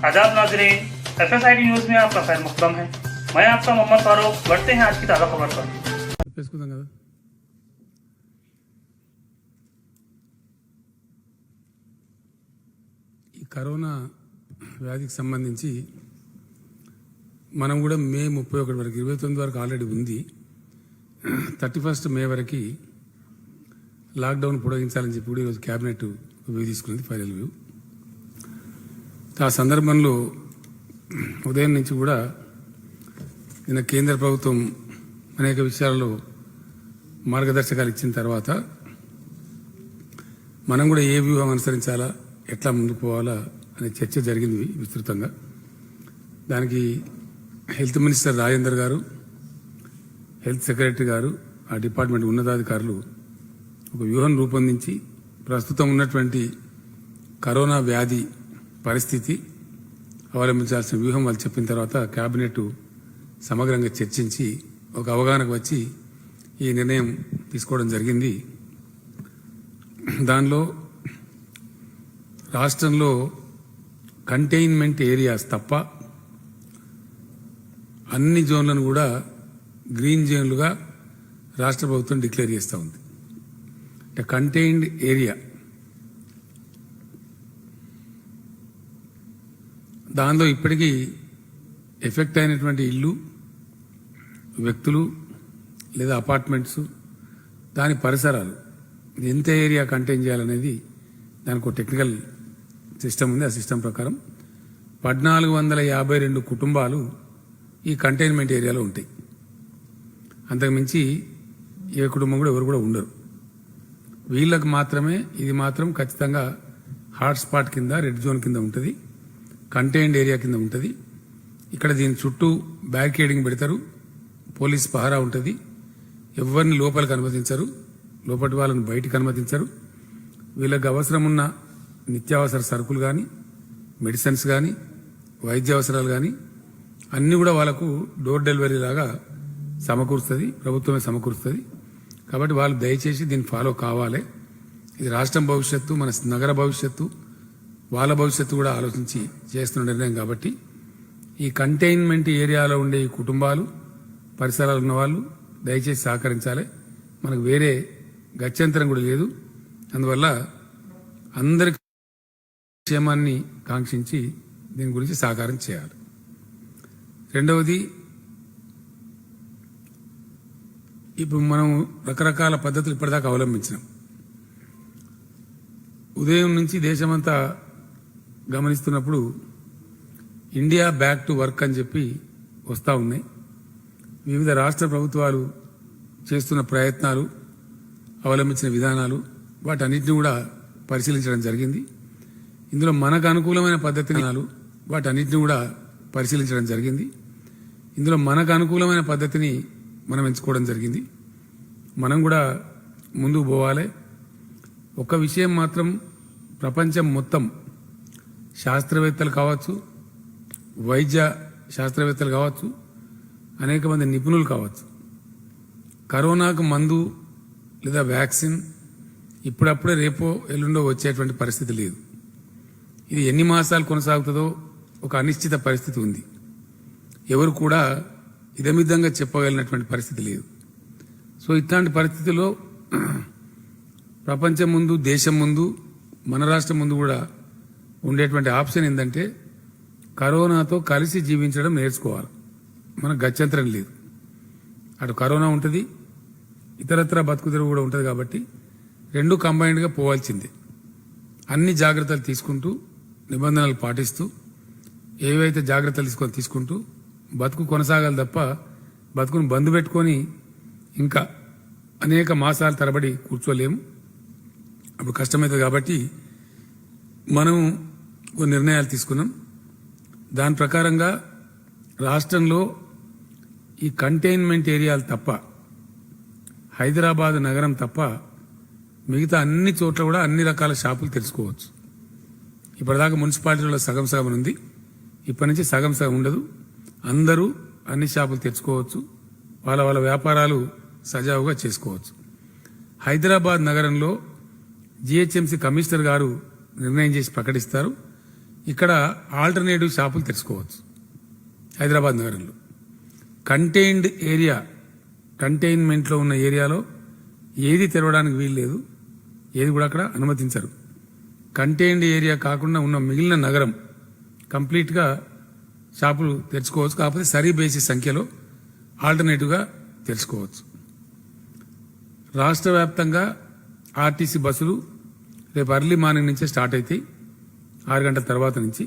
आदाब नाजरीन, FSID news में आपका खैर मुकदम है। मैं आपका मोहम्मद फारूक। बढ़ते हैं आज की ताज़ा खबर पर। ఈ కరోనా వ్యాధికి సంబంధించి మనం కూడా మే 31 వరకు 29 వరకు ఆల్రెడీ ఉంది. 31 మే వరకు లాక్డౌన్ పొడిగించాలని చెప్పి కూడా ఈరోజు క్యాబినెట్ వ్యూ తీసుకున్నది, ఫైనల్ వ్యూ. ఆ సందర్భంలో ఉదయం నుంచి కూడా నిన్న కేంద్ర ప్రభుత్వం అనేక విషయాలలో మార్గదర్శకాలు ఇచ్చిన తర్వాత మనం కూడా ఏ వ్యూహం అనుసరించాలా, ఎట్లా ముందుకు పోవాలా అనే చర్చ జరిగింది విస్తృతంగా. దానికి హెల్త్ మినిస్టర్ రాజేందర్ గారు, హెల్త్ సెక్రటరీ గారు, ఆ డిపార్ట్మెంట్ ఉన్నతాధికారులు ఒక వ్యూహం రూపొందించి ప్రస్తుతం ఉన్నటువంటి కరోనా వ్యాధి పరిస్థితి, అవలంబించాల్సిన వ్యూహం వాళ్ళు చెప్పిన తర్వాత కేబినెట్ సమగ్రంగా చర్చించి ఒక అవగాహనకు వచ్చి ఈ నిర్ణయం తీసుకోవడం జరిగింది. దానిలో రాష్ట్రంలో కంటైన్మెంట్ ఏరియాస్ తప్ప అన్ని జోన్లను కూడా గ్రీన్ జోన్లుగా రాష్ట్ర ప్రభుత్వం డిక్లేర్ చేస్తూ ఉంది. అంటే కంటైన్డ్ ఏరియా, దానిలో ఇప్పటికీ ఎఫెక్ట్ అయినటువంటి ఇల్లు, వ్యక్తులు లేదా అపార్ట్మెంట్స్, దాని పరిసరాలు ఎంత ఏరియా కంటైన్ చేయాలనేది దానికి ఒక టెక్నికల్ సిస్టమ్ ఉంది. ఆ సిస్టమ్ ప్రకారం 1452 కుటుంబాలు ఈ కంటైన్మెంట్ ఏరియాలో ఉంటాయి. అంతకుమించి ఏ కుటుంబం కూడా ఎవరు కూడా ఉండరు. వీళ్ళకు మాత్రమే ఇది మాత్రం ఖచ్చితంగా హాట్స్పాట్ కింద, రెడ్ జోన్ కింద ఉంటుంది, కంటైన్డ్ ఏరియా కింద ఉంటుంది. ఇక్కడ దీని చుట్టూ బ్యారికేడింగ్ పెడతారు, పోలీస్ పహారా ఉంటుంది, ఎవరిని లోపలికి అనుమతించరు, లోపటి వాళ్ళని బయటికి అనుమతించరు. వీళ్ళకి అవసరం ఉన్న నిత్యావసర సరుకులు కానీ, మెడిసిన్స్ కానీ, వైద్య అవసరాలు కానీ అన్నీ కూడా వాళ్ళకు డోర్ డెలివరీ లాగా సమకూరుస్తుంది, ప్రభుత్వమే సమకూరుస్తుంది. కాబట్టి వాళ్ళు దయచేసి దీన్ని ఫాలో కావాలి. ఇది రాష్ట్రం భవిష్యత్తు, మన నగర భవిష్యత్తు, వాళ్ళ భవిష్యత్తు కూడా ఆలోచించి చేస్తున్న నిర్ణయం. కాబట్టి ఈ కంటైన్మెంట్ ఏరియాలో ఉండే ఈ కుటుంబాలు, పరిసరాలు ఉన్న వాళ్ళు దయచేసి సహకరించాలి. మనకు వేరే గత్యంతరం కూడా లేదు. అందువల్ల అందరి క్షేమాన్ని కాంక్షించి దీని గురించి సహకారం చేయాలి. రెండవది, ఇప్పుడు మనం రకరకాల పద్ధతులు ఇప్పటిదాకా అవలంబించినాం. ఉదయం నుంచి దేశమంతా గమనిస్తున్నప్పుడు ఇండియా బ్యాక్ టు వర్క్ అని చెప్పి వస్తూ ఉన్నాయి. వివిధ రాష్ట్ర ప్రభుత్వాలు చేస్తున్న ప్రయత్నాలు, అవలంబించిన విధానాలు, వాటన్నిటిని కూడా పరిశీలించడం జరిగింది. ఇందులో మనకు అనుకూలమైన పద్ధతిని వాటన్నిటిని కూడా పరిశీలించడం జరిగింది. ఇందులో మనకు అనుకూలమైన పద్ధతిని మనం ఎంచుకోవడం జరిగింది. మనం కూడా ముందుకు పోవాలి. ఒక విషయం మాత్రం, ప్రపంచం మొత్తం శాస్త్రవేత్తలు కావచ్చు, వైద్య శాస్త్రవేత్తలు కావచ్చు, అనేక మంది నిపుణులు కావచ్చు, కరోనాకు మందు లేదా వ్యాక్సిన్ ఇప్పుడప్పుడే రేపో ఎల్లుండో వచ్చేటువంటి పరిస్థితి లేదు. ఇది ఎన్ని మాసాలు కొనసాగుతుందో ఒక అనిశ్చిత పరిస్థితి ఉంది. ఎవరు కూడా ఇదమిద్దంగా చెప్పగలిగినటువంటి పరిస్థితి లేదు. సో ఇట్లాంటి పరిస్థితుల్లో ప్రపంచం ముందు, దేశం ముందు, మన రాష్ట్రం ముందు కూడా ఉండేటువంటి ఆప్షన్ ఏంటంటే కరోనాతో కలిసి జీవించడం నేర్చుకోవాలి. మనకు గత్యంతరం లేదు. అటు కరోనా ఉంటుంది, ఇతరత్ర బతుకుదెరువు కూడా ఉంటుంది. కాబట్టి రెండు కంబైన్డ్గా పోవాల్సిందే. అన్ని జాగ్రత్తలు తీసుకుంటూ, నిబంధనలు పాటిస్తూ, ఏవైతే జాగ్రత్తలు తీసుకుంటూ బతుకు కొనసాగాలి తప్ప బతుకును బంద్ పెట్టుకొని ఇంకా అనేక మాసాల తరబడి కూర్చోలేము. అప్పుడు కష్టమవుతుంది. కాబట్టి మనం కొన్ని నిర్ణయాలు తీసుకున్నాం. దాని ప్రకారంగా రాష్ట్రంలో ఈ కంటైన్మెంట్ ఏరియాలు తప్ప, హైదరాబాద్ నగరం తప్ప మిగతా అన్ని చోట్ల కూడా అన్ని రకాల షాపులు తెరుచుకోవచ్చు. ఇప్పటిదాకా మున్సిపాలిటీలో సగం సగం ఉంది. ఇప్పటి నుంచి సగం సగం ఉండదు. అందరూ అన్ని షాపులు తెచ్చుకోవచ్చు, వాళ్ళ వాళ్ళ వ్యాపారాలు సజావుగా చేసుకోవచ్చు. హైదరాబాద్ నగరంలో GHMC కమిషనర్ గారు నిర్ణయం చేసి ప్రకటిస్తారు. ఇక్కడ ఆల్టర్నేటివ్ షాపులు తెరుచుకోవచ్చు హైదరాబాద్ నగరంలో. కంటైన్డ్ ఏరియా, కంటైన్మెంట్లో ఉన్న ఏరియాలో ఏది తెరవడానికి వీలు లేదు, ఏది కూడా అక్కడ అనుమతించరు. కంటైన్డ్ ఏరియా కాకుండా ఉన్న మిగిలిన నగరం కంప్లీట్గా షాపులు తెరుచుకోవచ్చు. కాకపోతే సరీ బేసిస్ సంఖ్యలో ఆల్టర్నేటివ్గా తెరుచుకోవచ్చు. రాష్ట్ర వ్యాప్తంగా ఆర్టీసీ బస్సులు రేపు అర్లీ మార్నింగ్ నుంచే స్టార్ట్ అవుతాయి, 6 గంటల తర్వాత నుంచి.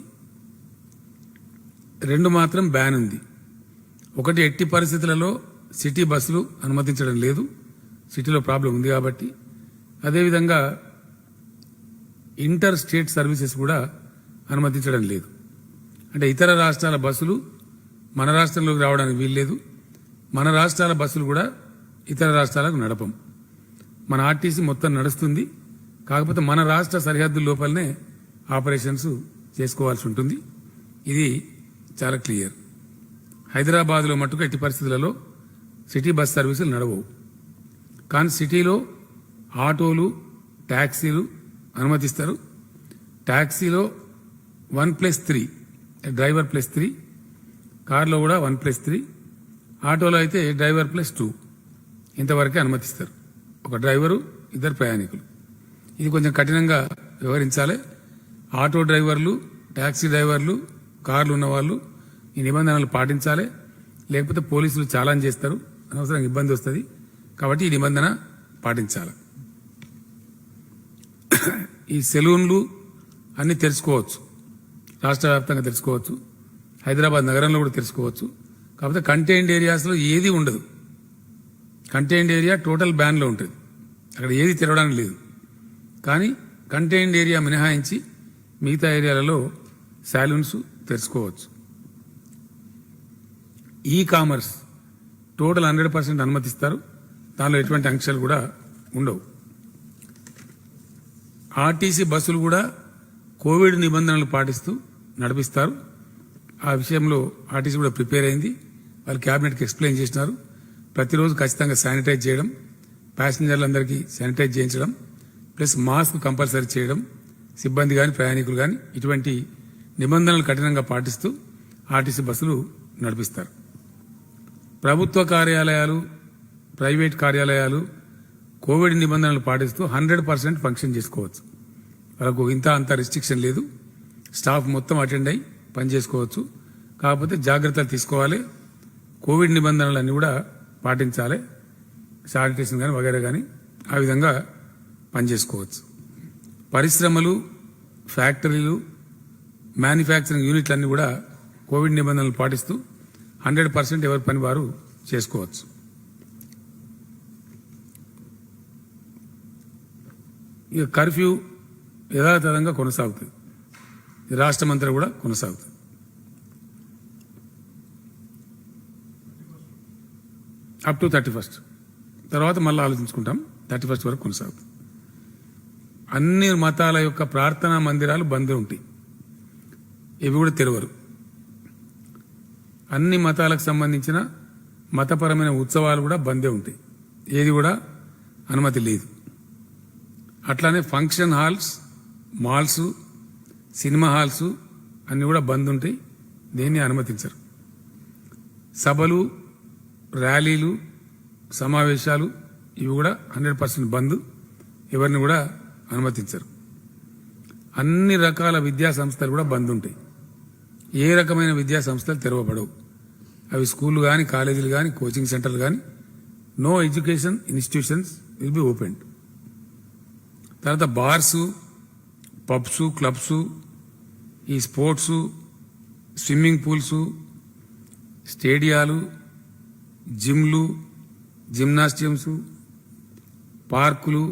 2 మాత్రం బ్యాన్ ఉంది. ఒకటి, ఎట్టి పరిస్థితులలో సిటీ బస్సులు అనుమతించడం లేదు, సిటీలో ప్రాబ్లం ఉంది కాబట్టి. అదేవిధంగా ఇంటర్ స్టేట్ సర్వీసెస్ కూడా అనుమతించడం లేదు. అంటే ఇతర రాష్ట్రాల బస్సులు మన రాష్ట్రంలోకి రావడానికి వీల్లేదు, మన రాష్ట్రాల బస్సులు కూడా ఇతర రాష్ట్రాలకు నడపం. మన ఆర్టీసీ మొత్తం నడుస్తుంది, కాకపోతే మన రాష్ట్ర సరిహద్దు లోపలనే ఆపరేషన్స్ చేసుకోవాల్సి ఉంటుంది. ఇది చాలా క్లియర్. హైదరాబాద్లో మట్టుకు ఎట్టి పరిస్థితులలో సిటీ బస్ సర్వీసులు నడవవు. కానీ సిటీలో ఆటోలు, ట్యాక్సీలు అనుమతిస్తారు. ట్యాక్సీలో 1+3, డ్రైవర్ +3, కార్లో కూడా 1+3, ఆటోలో అయితే డ్రైవర్ +2 ఇంతవరకే అనుమతిస్తారు. ఒక డ్రైవరు, 2 ప్రయాణికులు. ఇది కొంచెం కఠినంగా వ్యవహరించాలి. ఆటో డ్రైవర్లు, ట్యాక్సీ డ్రైవర్లు, కార్లు ఉన్నవాళ్ళు ఈ నిబంధనలు పాటించాలి. లేకపోతే పోలీసులు చాలాన్ చేస్తారు, అనవసరంగా ఇబ్బంది వస్తుంది. కాబట్టి ఈ నిబంధన పాటించాలి. ఈ సెలూన్లు అన్ని తెరుచుకోవచ్చు, రాష్ట్ర వ్యాప్తంగా తెరుచుకోవచ్చు, హైదరాబాద్ నగరంలో కూడా తెరుచుకోవచ్చు. కాకపోతే కంటైన్డ్ ఏరియాస్లో ఏది ఉండదు. కంటైన్డ్ ఏరియా టోటల్ బ్యాన్లో ఉంటుంది, అక్కడ ఏది తెరవడానికి లేదు. కానీ కంటైన్డ్ ఏరియా మినహాయించి మిగతా ఏరియాలలో సాలూన్స్ తెరుచుకోవచ్చు. ఈ కామర్స్ టోటల్ 100% అనుమతిస్తారు, దానిలో ఎటువంటి ఆంక్షలు కూడా ఉండవు. ఆర్టీసీ బస్సులు కూడా కోవిడ్ నిబంధనలు పాటిస్తూ నడిపిస్తారు. ఆ విషయంలో ఆర్టీసీ కూడా ప్రిపేర్ అయింది, వాళ్ళు క్యాబినెట్కి ఎక్స్ప్లెయిన్ చేసినారు. ప్రతిరోజు ఖచ్చితంగా శానిటైజ్ చేయడం, ప్యాసింజర్లందరికీ శానిటైజ్ చేయించడం, ప్లస్ మాస్క్ కంపల్సరీ చేయడం, సిబ్బంది కానీ ప్రయాణికులు కానీ ఇటువంటి నిబంధనలు కఠినంగా పాటిస్తూ ఆర్టీసీ బస్సులు నడిపిస్తారు. ప్రభుత్వ కార్యాలయాలు, ప్రైవేట్ కార్యాలయాలు కోవిడ్ నిబంధనలు పాటిస్తూ 100% ఫంక్షన్ చేసుకోవచ్చు. వాళ్ళకు ఇంత అంత రిస్ట్రిక్షన్ లేదు, స్టాఫ్ మొత్తం అటెండ్ అయ్యి పనిచేసుకోవచ్చు. కాకపోతే జాగ్రత్తలు తీసుకోవాలి, కోవిడ్ నిబంధనలన్నీ కూడా పాటించాలి, శానిటేషన్ కానీ వగైరా కానీ ఆ విధంగా పనిచేసుకోవచ్చు. పరిశ్రమలు, ఫ్యాక్టరీలు, మ్యానుఫ్యాక్చరింగ్ యూనిట్లన్నీ కూడా కోవిడ్ నిబంధనలు పాటిస్తూ 100% ఎవరి పని వారు చేసుకోవచ్చు. ఇక కర్ఫ్యూ యథాతథంగా కొనసాగుతుంది, రాష్ట్రమంతా కూడా కొనసాగుతుంది. అప్ టు 31st, తర్వాత మళ్ళీ ఆలోచించుకుంటాం. 31st వరకు కొనసాగుతుంది. అన్ని మతాల యొక్క ప్రార్థనా మందిరాలు బంద్ ఉంటాయి, ఇవి కూడా తెరవరు. అన్ని మతాలకు సంబంధించిన మతపరమైన ఉత్సవాలు కూడా బందే ఉంటాయి, ఏది కూడా అనుమతి లేదు. అట్లానే function halls, malls, cinema halls అన్ని కూడా బంద్ ఉంటాయి, దేన్ని అనుమతించరు. సభలు, ర్యాలీలు, సమావేశాలు ఇవి కూడా 100% బంద్, ఎవరిని కూడా అనుమతించరు. అన్ని రకాల విద్యా సంస్థలు కూడా బంద్ ఉంటాయి, ఏ రకమైన విద్యా సంస్థలు తెరవబడవు. అవి స్కూళ్ళు కానీ, కాలేజీలు కానీ, కోచింగ్ సెంటర్లు కానీ, no education institutions will be opened. తర్వాత బార్స్, పబ్స్, క్లబ్స్, ఈ స్పోర్ట్స్, స్విమ్మింగ్ పూల్స్, స్టేడియాలు, జిమ్లు, జిమ్నాస్టియమ్స్, పార్కులు,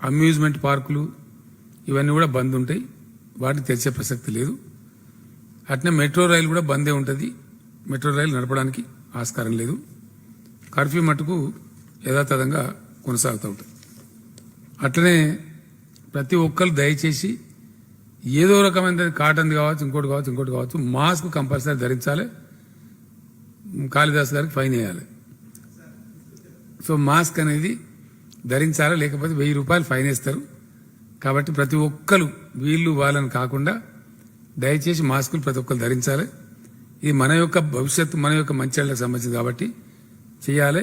అమ్యూజ్మెంట్ పార్కులు ఇవన్నీ కూడా బంద్ ఉంటాయి, వాటిని తెరిచే ప్రసక్తి లేదు. అట్నే మెట్రో రైలు కూడా బందే ఉంటుంది, మెట్రో రైలు నడపడానికి ఆస్కారం లేదు. కర్ఫ్యూ మటుకు యథాతథంగా కొనసాగుతూ ఉంటుంది. అట్లనే ప్రతి ఒక్కరు దయచేసి ఏదో రకమైన కాటన్ కావచ్చు, ఇంకోటి కావచ్చు, మాస్క్ కంపల్సరీ ధరించాలి. కాళిదాస్ గారికి ఫైన్ వేయాలి. సో మాస్క్ అనేది ధరించాలి, లేకపోతే 1000 రూపాయలు ఫైన్ వేస్తారు. కాబట్టి ప్రతి ఒక్కరు వీళ్ళు వాళ్ళని కాకుండా దయచేసి మాస్కులు ప్రతి ఒక్కరు ధరించాలి. ఇది మన యొక్క భవిష్యత్తు, మన యొక్క మంచిళ్ళకి సంబంధించింది కాబట్టి చేయాలి.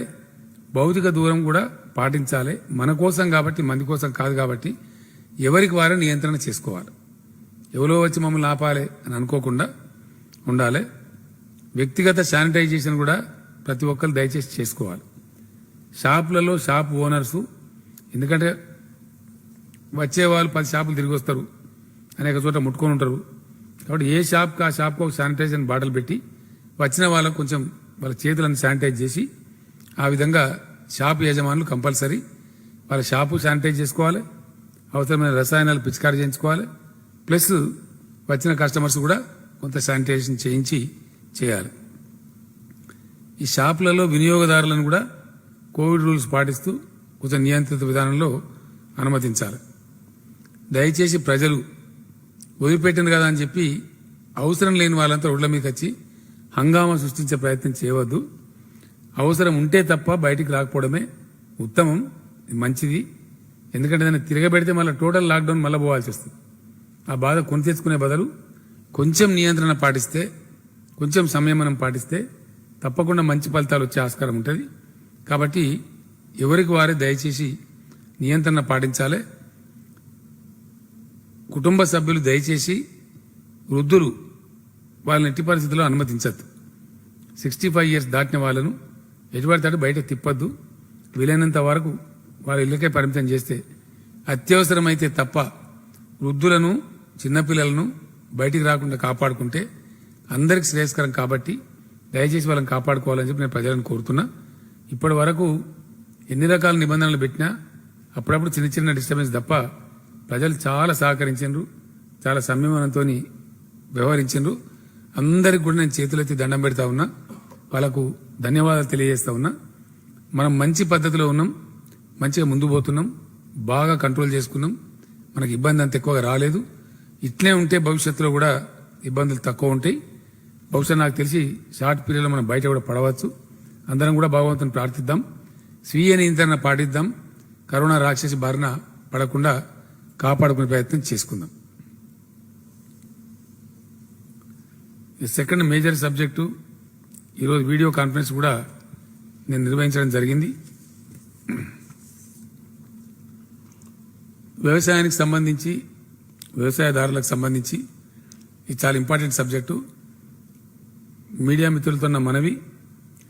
భౌతిక దూరం కూడా పాటించాలి. మన కోసం కాబట్టి, మంది కోసం కాదు కాబట్టి ఎవరికి వారే నియంత్రణ చేసుకోవాలి. ఎవరో వచ్చి మమ్మల్ని ఆపాలి అని అనుకోకుండా ఉండాలి. వ్యక్తిగత శానిటైజేషన్ కూడా ప్రతి ఒక్కరు దయచేసి చేసుకోవాలి. షాపులలో షాప్ ఓనర్సు, ఎందుకంటే వచ్చే వాళ్ళు 10 షాపులు తిరిగి వస్తారు, అనేక చోట్ల ముట్టుకొని ఉంటారు. కాబట్టి ఏ షాప్కి ఆ షాప్కి ఒక శానిటైజేషన్ బాటిల్ పెట్టి వచ్చిన వాళ్ళకు కొంచెం వాళ్ళ చేతులను శానిటైజ్ చేసి, ఆ విధంగా షాప్ యజమానులు కంపల్సరీ వాళ్ళ షాపు శానిటైజ్ చేసుకోవాలి. అవసరమైన రసాయనాలు పిచికారీ చేయించుకోవాలి. ప్లస్ వచ్చిన కస్టమర్స్ కూడా కొంత శానిటైజేషన్ చేయాలి. ఈ షాపులలో వినియోగదారులను కూడా కోవిడ్ రూల్స్ పాటిస్తూ కొంచెం నియంత్రిత విధానంలో అనుమతించాలి. దయచేసి ప్రజలు వదిలిపెట్టింది కదా అని చెప్పి అవసరం లేని వాళ్ళంతా రోడ్ల మీదకి వచ్చి హంగామా సృష్టించే ప్రయత్నం చేయవద్దు. అవసరం ఉంటే తప్ప బయటికి రాకపోవడమే ఉత్తమం, మంచిది. ఎందుకంటే దాన్ని తిరగబెడితే మళ్ళీ టోటల్ లాక్డౌన్ మళ్ళీ పోవాల్సి వస్తుంది. ఆ బాధ కొని తెచ్చుకునే బదులు కొంచెం నియంత్రణ పాటిస్తే, కొంచెం సంయమనం పాటిస్తే తప్పకుండా మంచి ఫలితాలు వచ్చే ఆస్కారం ఉంటుంది. కాబట్టి ఎవరికి వారే దయచేసి నియంత్రణ పాటించాలి. కుటుంబ సభ్యులు దయచేసి వృద్ధులు వాళ్ళని ఎట్టి పరిస్థితుల్లో అనుమతించద్దు. 65 ఇయర్స్ దాటిన వాళ్ళను ఎటువంటి బయట తిప్పద్దు. వీలైనంత వరకు వాళ్ళ ఇళ్ళకే పరిమితం చేస్తే, అత్యవసరమైతే తప్ప వృద్ధులను, చిన్నపిల్లలను బయటికి రాకుండా కాపాడుకుంటే అందరికి శ్రేయస్కరం. కాబట్టి దయచేసి వాళ్ళని కాపాడుకోవాలని చెప్పి నేను ప్రజలను కోరుతున్నా. ఇప్పటి వరకు ఎన్ని రకాల నిబంధనలు పెట్టినా అప్పుడప్పుడు చిన్న చిన్న డిస్టర్బెన్స్ తప్ప ప్రజలు చాలా సహకరించారు, చాలా సంయమనంతో వ్యవహరించారు. అందరికి కూడా నేను చేతులెత్తి దండం పెడతా ఉన్నా, వాళ్ళకు ధన్యవాదాలు తెలియజేస్తా ఉన్నా. మనం మంచి పద్ధతిలో ఉన్నాం, మంచిగా ముందు పోతున్నాం, బాగా కంట్రోల్ చేసుకున్నాం. మనకి ఇబ్బంది అంత ఎక్కువగా రాలేదు. ఇట్లే ఉంటే భవిష్యత్తులో కూడా ఇబ్బందులు తక్కువ ఉంటాయి. బహుశా నాకు తెలిసి షార్ట్ పీరియడ్లో మనం బయట కూడా పడవచ్చు. అందరం కూడా భగవంతుని ప్రార్థిద్దాం, స్వీయ నియంత్రణ పాటిద్దాం, కరోనా రాక్షసి బారిన పడకుండా కాపాడుకునే ప్రయత్నం చేసుకుందాం. ఈ సెకండ్ మేజర్ సబ్జెక్టు ఈరోజు వీడియో కాన్ఫరెన్స్ కూడా నేను నిర్వహించడం జరిగింది. వ్యవసాయానికి సంబంధించి, వ్యవసాయదారులకు సంబంధించి ఇది చాలా ఇంపార్టెంట్ సబ్జెక్టు. మీడియా మిత్రులతో నా మనవి,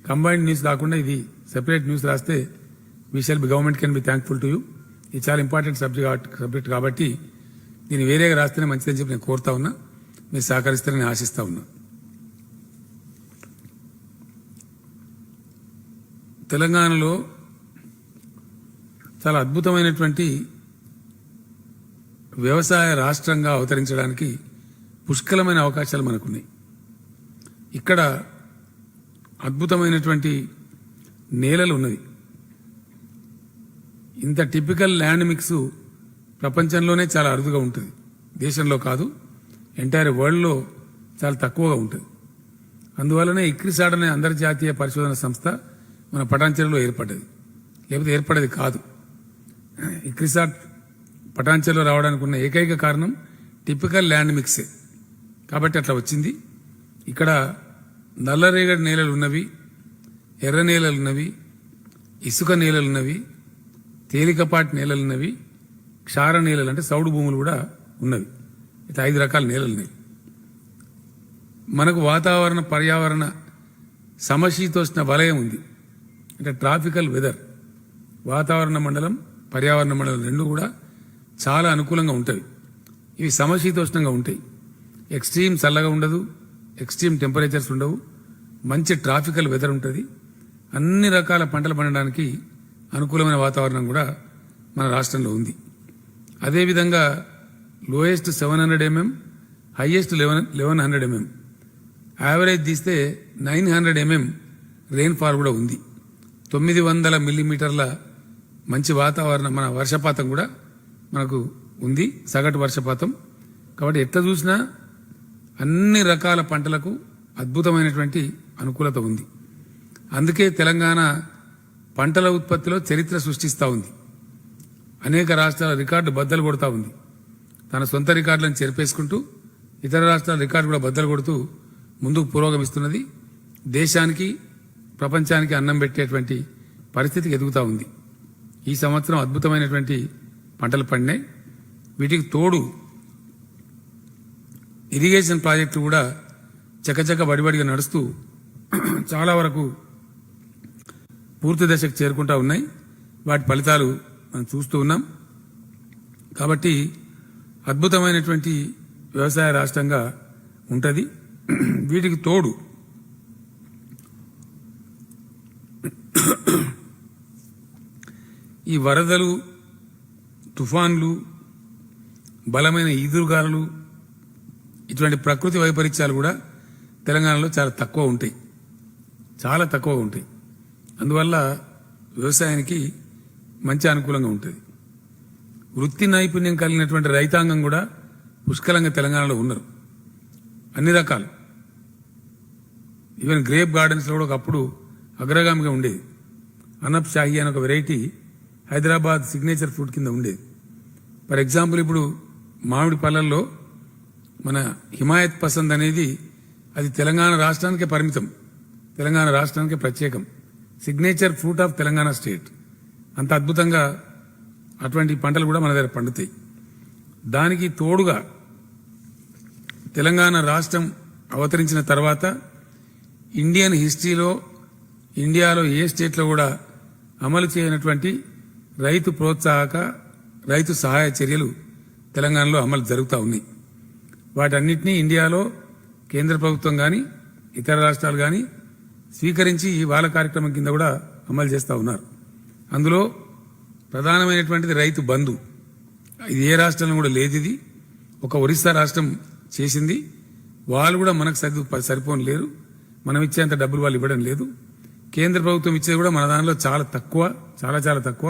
కంబైన్డ్ న్యూస్ కాకుండా ఇది సెపరేట్ న్యూస్ రాస్తే we shall be government can be thankful to you. ఇది చాలా ఇంపార్టెంట్ సబ్జెక్ట్ కాబట్టి దీన్ని వేరేగా రాస్తేనే మంచిదని చెప్పి నేను కోరుతా ఉన్నా. మీరు సహకరిస్తారని ఆశిస్తా ఉన్నా. తెలంగాణలో చాలా అద్భుతమైనటువంటి వ్యవసాయ రాష్ట్రంగా అవతరించడానికి పుష్కలమైన అవకాశాలు మనకున్నాయి. ఇక్కడ అద్భుతమైనటువంటి నేలలు ఉన్నది. ఇంత టిపికల్ ల్యాండ్ మిక్స్ ప్రపంచంలోనే చాలా అరుదుగా ఉంటుంది. దేశంలో కాదు, ఎంటైర్ వరల్డ్లో చాలా తక్కువగా ఉంటుంది. అందువల్లనే ఇక్రిసాట్ అనే అంతర్జాతీయ పరిశోధన సంస్థ మన పటాన్చెరులో ఏర్పడ్డది. లేకపోతే ఏర్పడేది కాదు. ఇక్రిసాట్ పటాన్చెరులో రావడానికి ఉన్న ఏకైక కారణం టిపికల్ ల్యాండ్ మిక్సే. కాబట్టి అట్లా వచ్చింది. ఇక్కడ నల్లరేగడి నేలలు ఉన్నవి, ఎర్ర నేలలున్నవి, ఇసుక నేలలున్నవి, తేలికపాటి నేలలున్నవి, క్షార నేలలు అంటే సౌడు భూములు కూడా ఉన్నవి. ఇట్లా 5 రకాల నేలలున్నాయి. మనకు వాతావరణ పర్యావరణ సమశీతోష్ణ వలయం ఉంది. అంటే ట్రాపికల్ వెదర్, వాతావరణ మండలం, పర్యావరణ మండలం రెండు కూడా చాలా అనుకూలంగా ఉంటాయి. ఇవి సమశీతోష్ణంగా ఉంటాయి. ఎక్స్ట్రీమ్ చల్లగా ఉండదు, ఎక్స్ట్రీమ్ టెంపరేచర్స్ ఉండవు, మంచి ట్రాపికల్ వెదర్ ఉంటుంది. అన్ని రకాల పంటలు పండడానికి అనుకూలమైన వాతావరణం కూడా మన రాష్ట్రంలో ఉంది. అదేవిధంగా lowest 700 mm, highest 1100 mm, average తీస్తే 900 mm రెయిన్ఫాల్ కూడా ఉంది. 900 మిల్లీమీటర్ల మంచి వాతావరణం, మన వర్షపాతం కూడా మనకు ఉంది, సగటు వర్షపాతం. కాబట్టి ఎట్లా చూసినా అన్ని రకాల పంటలకు అద్భుతమైనటువంటి అనుకూలత ఉంది. అందుకే తెలంగాణ పంటల ఉత్పత్తిలో చరిత్ర సృష్టిస్తూ ఉంది. అనేక రాష్ట్రాల రికార్డు బద్దలు కొడతా ఉంది. తన సొంత రికార్డులను చెరిపేసుకుంటూ ఇతర రాష్ట్రాల రికార్డు కూడా బద్దలు కొడుతూ ముందుకు పురోగమిస్తున్నది. దేశానికి ప్రపంచానికి అన్నం పెట్టేటువంటి పరిస్థితికి ఎదుగుతా ఉంది. ఈ సంవత్సరం అద్భుతమైనటువంటి పంటలు పండినాయి. వీటికి తోడు ఇరిగేషన్ ప్రాజెక్టులు కూడా చకచక బడిబడిగా నడుస్తూ చాలా వరకు పూర్తి దశకు చేరుకుంటా ఉన్నాయి. వాటి ఫలితాలు మనం చూస్తూ ఉన్నాం. కాబట్టి అద్భుతమైనటువంటి వ్యవసాయ రాష్ట్రంగా ఉంటుంది. వీటికి తోడు ఈ వరదలు, తుఫాన్లు, బలమైన ఈదురుగాలులు, ఇటువంటి ప్రకృతి వైపరీత్యాలు కూడా తెలంగాణలో చాలా తక్కువ ఉంటాయి. చాలా తక్కువ ఉంటాయి. అందువల్ల వ్యవసాయానికి మంచి అనుకూలంగా ఉంటుంది. వృత్తి నైపుణ్యం కలిగినటువంటి రైతాంగం కూడా పుష్కలంగా తెలంగాణలో ఉన్నారు. అన్ని రకాలు. ఈవెన్ గ్రేప్ గార్డెన్స్లో కూడా ఒకప్పుడు అగ్రగామిగా ఉండేది. అనబ్ షాహీ అనే ఒక వెరైటీ హైదరాబాద్ సిగ్నేచర్ ఫ్రూట్ కింద ఉండేది. ఫర్ ఎగ్జాంపుల్ ఇప్పుడు మామిడి పళ్ళల్లో మన హిమాయత్ పసంద్ అనేది అది తెలంగాణ రాష్ట్రానికే పరిమితం, తెలంగాణ రాష్ట్రానికే ప్రత్యేకం. Signature fruit of Telangana state. అంత అద్భుతంగా అటువంటి పంటలు కూడా మన దగ్గర పండుతాయి. దానికి తోడుగా తెలంగాణ రాష్ట్రం అవతరించిన తర్వాత ఇండియన్ హిస్టరీలో ఇండియాలో ఏ స్టేట్లో కూడా అమలు చేయనటువంటి రైతు ప్రోత్సాహక, రైతు సహాయ చర్యలు తెలంగాణలో అమలు జరుగుతూ ఉన్నాయి. వాటన్నిటినీ ఇండియాలో కేంద్ర ప్రభుత్వం కానీ ఇతర రాష్ట్రాలు కానీ స్వీకరించి వాళ్ళ కార్యక్రమం కింద కూడా అమలు చేస్తూ ఉన్నారు. అందులో ప్రధానమైనటువంటిది రైతు బంధు. ఇది ఏ రాష్ట్రంలో కూడా లేదు. ఇది ఒక ఒరిస్సా రాష్ట్రం చేసింది. వాళ్ళు కూడా మనకు సరిపోని లేరు. మనం ఇచ్చేంత డబ్బులు వాళ్ళు ఇవ్వడం లేదు. కేంద్ర ప్రభుత్వం ఇచ్చేది కూడా మన దానిలో చాలా తక్కువ, చాలా చాలా తక్కువ.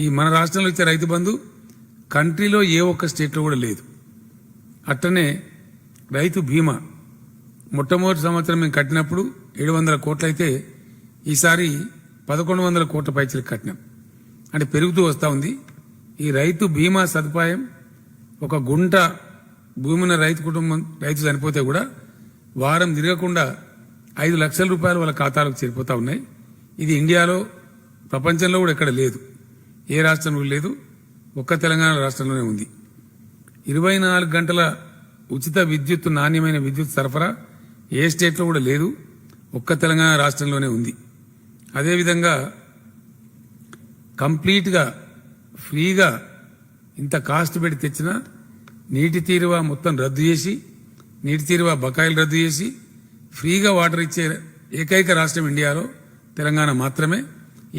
ఈ మన రాష్ట్రంలో ఇచ్చే రైతు బంధు కంట్రీలో ఏ ఒక్క స్టేట్లో కూడా లేదు. అట్లనే రైతు బీమా మొట్టమొదటి సంవత్సరం మేము కట్టినప్పుడు 700 కోట్లు అయితే ఈసారి 1100 కోట్ల పైచలకు కట్టినాం. అంటే పెరుగుతూ వస్తూ ఉంది. ఈ రైతు బీమా సదుపాయం ఒక గుంట భూమి ఉన్న రైతు కుటుంబం రైతు చనిపోతే కూడా వారం తిరగకుండా 5 లక్షల రూపాయలు వాళ్ళ ఖాతాలకు చేరిపోతా ఉన్నాయి. ఇది ఇండియాలో ప్రపంచంలో కూడా ఎక్కడ లేదు, ఏ రాష్ట్రంలో లేదు, ఒక్క తెలంగాణ రాష్ట్రంలోనే ఉంది. 24 గంటల ఉచిత విద్యుత్, నాణ్యమైన విద్యుత్ సరఫరా ఏ స్టేట్లో కూడా లేదు, ఒక్క తెలంగాణ రాష్ట్రంలోనే ఉంది. అదేవిధంగా కంప్లీట్గా ఫ్రీగా ఇంత కాస్ట్ పెట్టి తెచ్చిన నీటి తీరువా మొత్తం రద్దు చేసి, నీటి తీరువా బకాయిలు రద్దు చేసి ఫ్రీగా వాటర్ ఇచ్చే ఏకైక రాష్ట్రం ఇండియాలో తెలంగాణ మాత్రమే.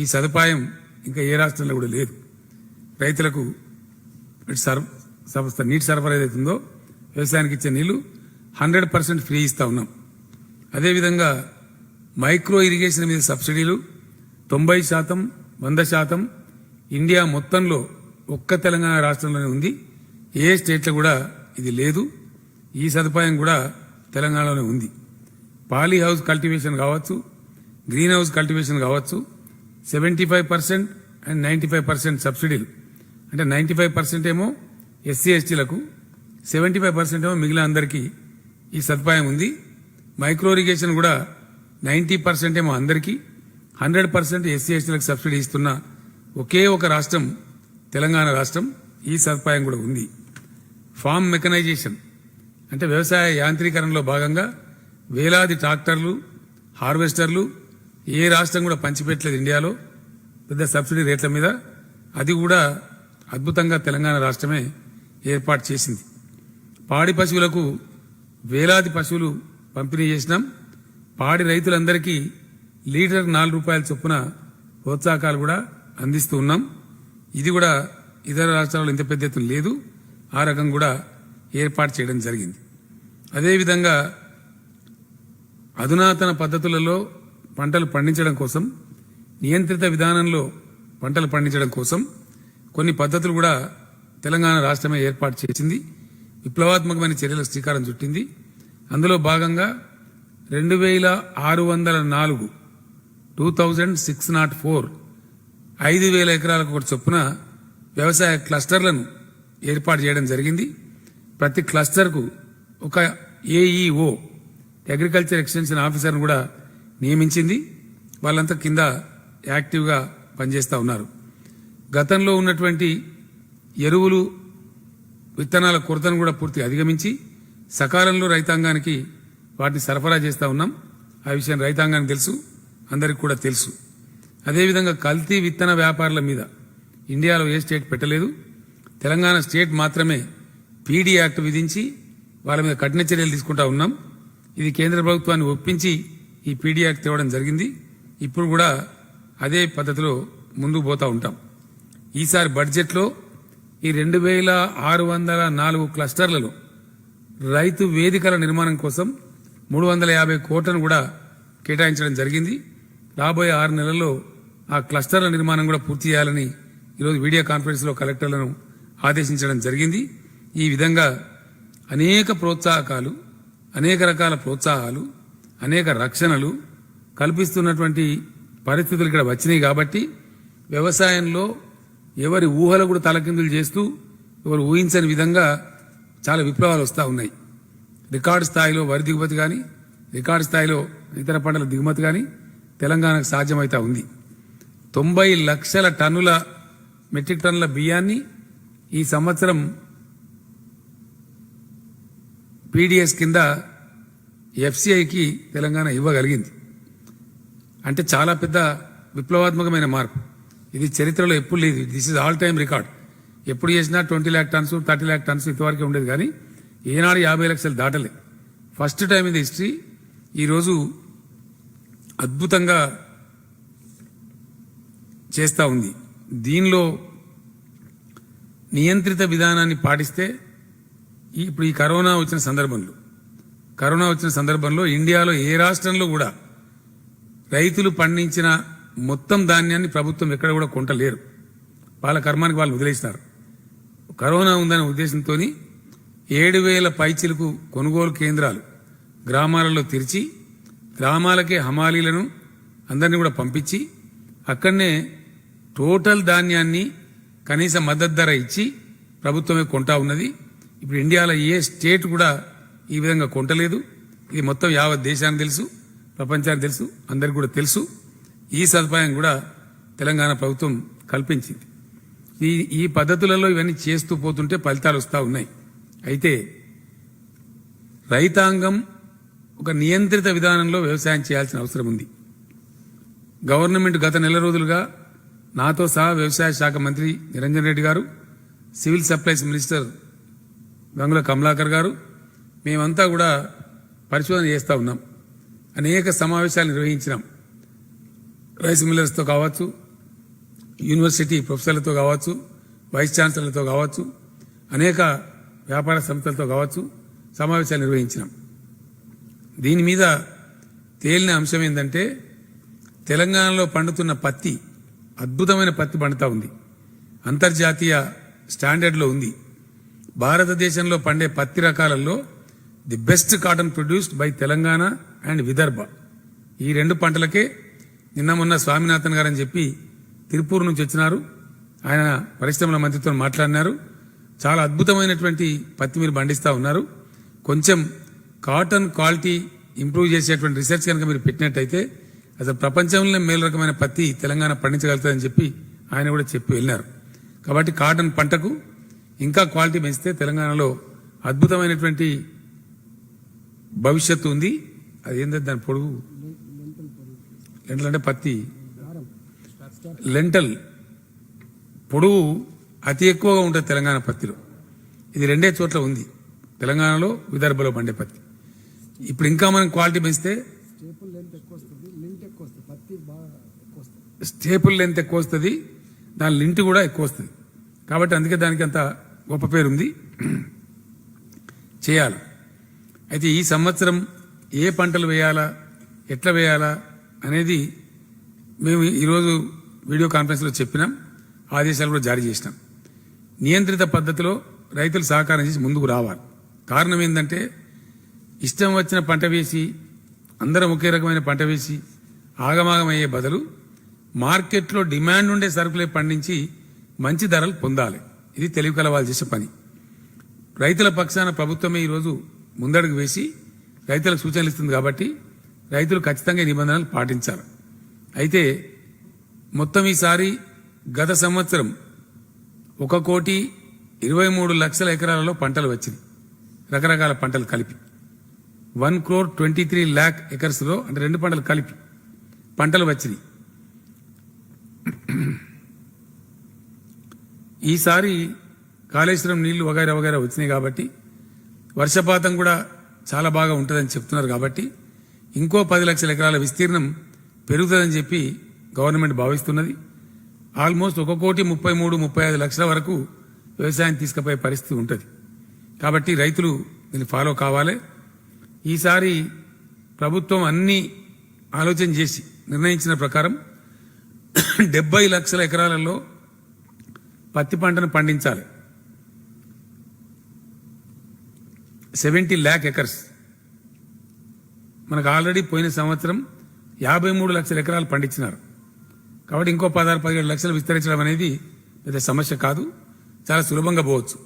ఈ సదుపాయం ఇంకా ఏ రాష్ట్రంలో కూడా లేదు. రైతులకు నీటి సరఫరా ఏదైతుందో వ్యవసాయానికి ఇచ్చే నీళ్లు 100% ఫ్రీ ఇస్తా ఉన్నాం. అదేవిధంగా మైక్రో ఇరిగేషన్ మీద సబ్సిడీలు 90%, 100% ఇండియా మొత్తంలో ఒక్క తెలంగాణ రాష్ట్రంలోనే ఉంది. ఏ స్టేట్లో కూడా ఇది లేదు. ఈ సదుపాయం కూడా తెలంగాణలోనే ఉంది. పాలీ హౌస్ కల్టివేషన్ కావచ్చు, గ్రీన్ హౌస్ కల్టివేషన్ కావచ్చు, 75% అండ్ 95% సబ్సిడీలు. అంటే 95% ఏమో ఎస్సీ ఎస్టీలకు, 75% ఏమో మిగిలిన అందరికీ ఈ సదుపాయం ఉంది. మైక్రో ఇరిగేషన్ కూడా 90% ఏమో అందరికీ, 100% ఎస్సీ ఎస్టీలకు సబ్సిడీ ఇస్తున్న ఒకే ఒక రాష్ట్రం తెలంగాణ రాష్ట్రం. ఈ సదుపాయం కూడా ఉంది. ఫార్మ్ మెకనైజేషన్ అంటే వ్యవసాయ యాంత్రీకరణలో భాగంగా వేలాది ట్రాక్టర్లు, హార్వెస్టర్లు ఏ రాష్ట్రం కూడా పంచిపెట్టలేదు ఇండియాలో పెద్ద సబ్సిడీ రేట్ల మీద. అది కూడా అద్భుతంగా తెలంగాణ రాష్ట్రమే ఏర్పాటు చేసింది. పాడి పశువులకు వేలాది పశువులు పంపిణీ చేసినాం. పాడి రైతులందరికీ లీటర్ 4 రూపాయల చొప్పున ప్రోత్సాహకాలు కూడా అందిస్తూ ఉన్నాం. ఇది కూడా ఇతర రాష్ట్రాల్లో ఇంత పెద్ద ఎత్తున లేదు. ఆ రకం కూడా ఏర్పాటు చేయడం జరిగింది. అదేవిధంగా అధునాతన పద్ధతులలో పంటలు పండించడం కోసం, నియంత్రిత విధానంలో పంటలు పండించడం కోసం కొన్ని పద్ధతులు కూడా తెలంగాణ రాష్ట్రమే ఏర్పాటు చేసింది. విప్లవాత్మకమైన చర్యలకు శ్రీకారం చుట్టింది. అందులో భాగంగా 2604 2604 5,000 ఎకరాలకు ఒక చొప్పున వ్యవసాయ క్లస్టర్లను ఏర్పాటు చేయడం జరిగింది. ప్రతి క్లస్టర్కు ఒక ఏఈఓ అగ్రికల్చర్ ఎక్స్టెన్షన్ ఆఫీసర్ను కూడా నియమించింది. వాళ్ళంతా కింద యాక్టివ్గా పనిచేస్తూ ఉన్నారు. గతంలో ఉన్నటువంటి ఎరువులు విత్తనాల కొరతను కూడా పూర్తిగా అధిగమించి సకాలంలో రైతాంగానికి వాటిని సరఫరా చేస్తూ ఉన్నాం. ఆ విషయం రైతాంగానికి తెలుసు, అందరికి కూడా తెలుసు. అదేవిధంగా కల్తీ విత్తన వ్యాపారుల మీద ఇండియాలో ఏ స్టేట్ పెట్టలేదు. తెలంగాణ స్టేట్ మాత్రమే పీడీ యాక్ట్ విధించి వాళ్ళ మీద కఠిన చర్యలు తీసుకుంటా ఉన్నాం. ఇది కేంద్ర ప్రభుత్వాన్ని ఒప్పించి ఈ పీడీ యాక్ట్ తేవడం జరిగింది. ఇప్పుడు కూడా అదే పద్ధతిలో ముందుకు పోతూ ఉంటాం. ఈసారి బడ్జెట్లో ఈ 2604 క్లస్టర్లలో రైతు వేదికల నిర్మాణం కోసం 350 కోట్లను కూడా కేటాయించడం జరిగింది. రాబోయే 6 నెలల్లో ఆ క్లస్టర్ల నిర్మాణం కూడా పూర్తి చేయాలని ఈరోజు వీడియో కాన్ఫరెన్స్లో కలెక్టర్లను ఆదేశించడం జరిగింది. ఈ విధంగా అనేక ప్రోత్సాహకాలు, అనేక రకాల ప్రోత్సాహాలు, అనేక రక్షణలు కల్పిస్తున్నటువంటి పరిస్థితులు ఇక్కడ వచ్చినాయి. కాబట్టి వ్యవసాయంలో ఎవరి ఊహలు కూడా తలకిందులు చేస్తూ ఎవరు ఊహించని విధంగా చాలా విప్లవాలు వస్తూ ఉన్నాయి. రికార్డు స్థాయిలో వరి దిగుమతి కానీ, రికార్డు స్థాయిలో ఇతర పంటల దిగుమతి కానీ తెలంగాణకు సాధ్యమవుతా ఉంది. 90 లక్షల టన్నుల మెట్రిక్ టన్నుల బియ్యాన్ని ఈ సంవత్సరం పీడీఎస్ కింద ఎఫ్సిఐకి తెలంగాణ ఇవ్వగలిగింది. అంటే చాలా పెద్ద విప్లవాత్మకమైన మార్పు. ఇది చరిత్రలో ఎప్పుడు లేదు. This is all time record. ఎప్పుడు చేసినా 20 lakh టన్స్ 30 lakh టన్స్ ఇంతవరకే ఉండేది, కానీ ఏనాడు 50 లక్షలు దాటలే. First time in the history ఈరోజు అద్భుతంగా చేస్తూ ఉంది. దీనిలో నియంత్రిత విధానాన్ని పాటిస్తే ఇప్పుడు ఈ కరోనా వచ్చిన సందర్భంలో ఇండియాలో ఏ రాష్ట్రంలో కూడా రైతులు పండించిన మొత్తం ధాన్యాన్ని ప్రభుత్వం ఎక్కడ కూడా కొంటలేరు. వాళ్ళ కర్మానికి వాళ్ళు వదిలేసినారు. కరోనా ఉందనే ఉద్దేశంతో 7,000 పైచిలకు కొనుగోలు కేంద్రాలు గ్రామాలలో తెరిచి గ్రామాలకే హమాలీలను అందరినీ కూడా పంపించి అక్కడనే టోటల్ ధాన్యాన్ని కనీస మద్దతు ధర ఇచ్చి ప్రభుత్వమే కొంటా ఉన్నది. ఇప్పుడు ఇండియాలో ఏ స్టేట్ కూడా ఈ విధంగా కొంటలేదు. ఇది మొత్తం యావత్ దేశానికి తెలుసు, ప్రపంచానికి తెలుసు, అందరికి కూడా తెలుసు. ఈ సదుపాయం కూడా తెలంగాణ ప్రభుత్వం కల్పించింది. ఈ పద్ధతులలో ఇవన్నీ చేస్తూ పోతుంటే ఫలితాలు వస్తూ ఉన్నాయి. అయితే రైతాంగం ఒక నియంత్రిత విధానంలో వ్యవసాయం చేయాల్సిన అవసరం ఉంది. గవర్నమెంట్ గత నెల రోజులుగా నాతో సహా వ్యవసాయ శాఖ మంత్రి నిరంజన్ రెడ్డి గారు, civil supplies minister Gangula Kamalakar గారు, మేమంతా కూడా పరిశోధన చేస్తూ ఉన్నాం. అనేక సమావేశాలు నిర్వహించినాం. రైస్ మిల్లర్స్తో కావచ్చు, యూనివర్సిటీ ప్రొఫెసర్లతో కావచ్చు, వైస్ ఛాన్సలర్లతో కావచ్చు, అనేక వ్యాపార సంస్థలతో కావచ్చు సమావేశాలు నిర్వహించినాం. దీని మీద తేలిన అంశం ఏంటంటే తెలంగాణలో పండుతున్న పత్తి అద్భుతమైన పత్తి పండుతా ఉంది. అంతర్జాతీయ స్టాండర్డ్లో ఉంది. భారతదేశంలో పండే పత్తి రకాలలో the best cotton produced by Telangana and Vidarbha. ఈ 2 పంటలకే నిన్న మొన్న స్వామినాథన్ గారు అని చెప్పి తిరుపూర్ నుంచి వచ్చినారు. ఆయన పరిశ్రమల మంత్రితో మాట్లాడినారు. చాలా అద్భుతమైనటువంటి పత్తి మీరు పండిస్తూ ఉన్నారు. కొంచెం కాటన్ క్వాలిటీ ఇంప్రూవ్ చేసేటువంటి రీసెర్చ్ కనుక మీరు పెట్టినట్టయితే అసలు ప్రపంచంలో మేలు రకమైన పత్తి తెలంగాణ పండించగలుగుతుందని చెప్పి ఆయన కూడా చెప్పి వెళ్ళినారు. కాబట్టి కాటన్ పంటకు ఇంకా క్వాలిటీ పెంచితే తెలంగాణలో అద్భుతమైనటువంటి భవిష్యత్తు ఉంది. అది ఏంటంటే దాని పొడుగు లెంటల్ అంటే పత్తి లెంటల్ పొడుగు అతి ఎక్కువగా ఉంటుంది తెలంగాణ పత్తిలో. ఇది 2 చోట్ల ఉంది, తెలంగాణలో విదర్భలో పండే పత్తి. ఇప్పుడు ఇంకా మనం క్వాలిటీ పెంచితే స్టేపుల్ లెంత్ ఎక్కువ వస్తుంది, దాని లింట్ కూడా ఎక్కువ వస్తుంది. కాబట్టి అందుకే దానికి అంత గొప్ప పేరు ఉంది. చేయాలి. అయితే ఈ సంవత్సరం ఏ పంటలు వేయాలా, ఎట్లా వేయాలా అనేది మేము ఈరోజు వీడియో కాన్ఫరెన్స్లో చెప్పినాం, ఆదేశాలు కూడా జారీ చేసినాం. నియంత్రిత పద్ధతిలో రైతులు సహకారం చేసి ముందుకు రావాలి. కారణం ఏంటంటే ఇష్టం వచ్చిన పంట వేసి అందరం ఒకే రకమైన పంట వేసి ఆగమాగమయ్యే బదులు మార్కెట్లో డిమాండ్ ఉండే సరుకులే పండించి మంచి ధరలు పొందాలి. ఇది తెలివి కల వాళ్ళు చేసే పని. రైతుల పక్షాన ప్రభుత్వమే ఈరోజు ముందడుగు వేసి రైతులకు సూచనలు ఇస్తుంది కాబట్టి రైతులు ఖచ్చితంగా ఈ నిబంధనలు పాటించాలి. అయితే మొత్తం ఈసారి గత సంవత్సరం 1,23,00,000 ఎకరాలలో పంటలు వచ్చింది, రకరకాల పంటలు కలిపి 1,23,00,000 ఎకర్స్లో అంటే రెండు పంటలు కలిపి పంటలు వచ్చినాయి. ఈసారి కాళేశ్వరం నీళ్లు వగైరా వగైరా వచ్చినాయి కాబట్టి వర్షపాతం కూడా చాలా బాగా ఉంటుందని చెప్తున్నారు కాబట్టి ఇంకో 10 లక్షల ఎకరాల విస్తీర్ణం పెరుగుతుందని చెప్పి గవర్నమెంట్ భావిస్తున్నది. ఆల్మోస్ట్ 1,33,35,00,000 వరకు వ్యవసాయం తీసుకుపోయే పరిస్థితి ఉంటుంది. కాబట్టి రైతులు దీన్ని ఫాలో కావాలి. ఈసారి ప్రభుత్వం అన్ని ఆలోచన చేసి నిర్ణయించిన ప్రకారం 70 లక్షల ఎకరాలలో పత్తి పంటను పండించాలి. 70 lakh ఎకర్స్. మనకు ఆల్రెడీ పోయిన సంవత్సరం 53 లక్షల ఎకరాలు పండించినారు. కాబట్టి ఇంకో 16-17 లక్షలు విస్తరించడం అనేది పెద్ద సమస్య కాదు, చాలా సులభంగా పోవచ్చు.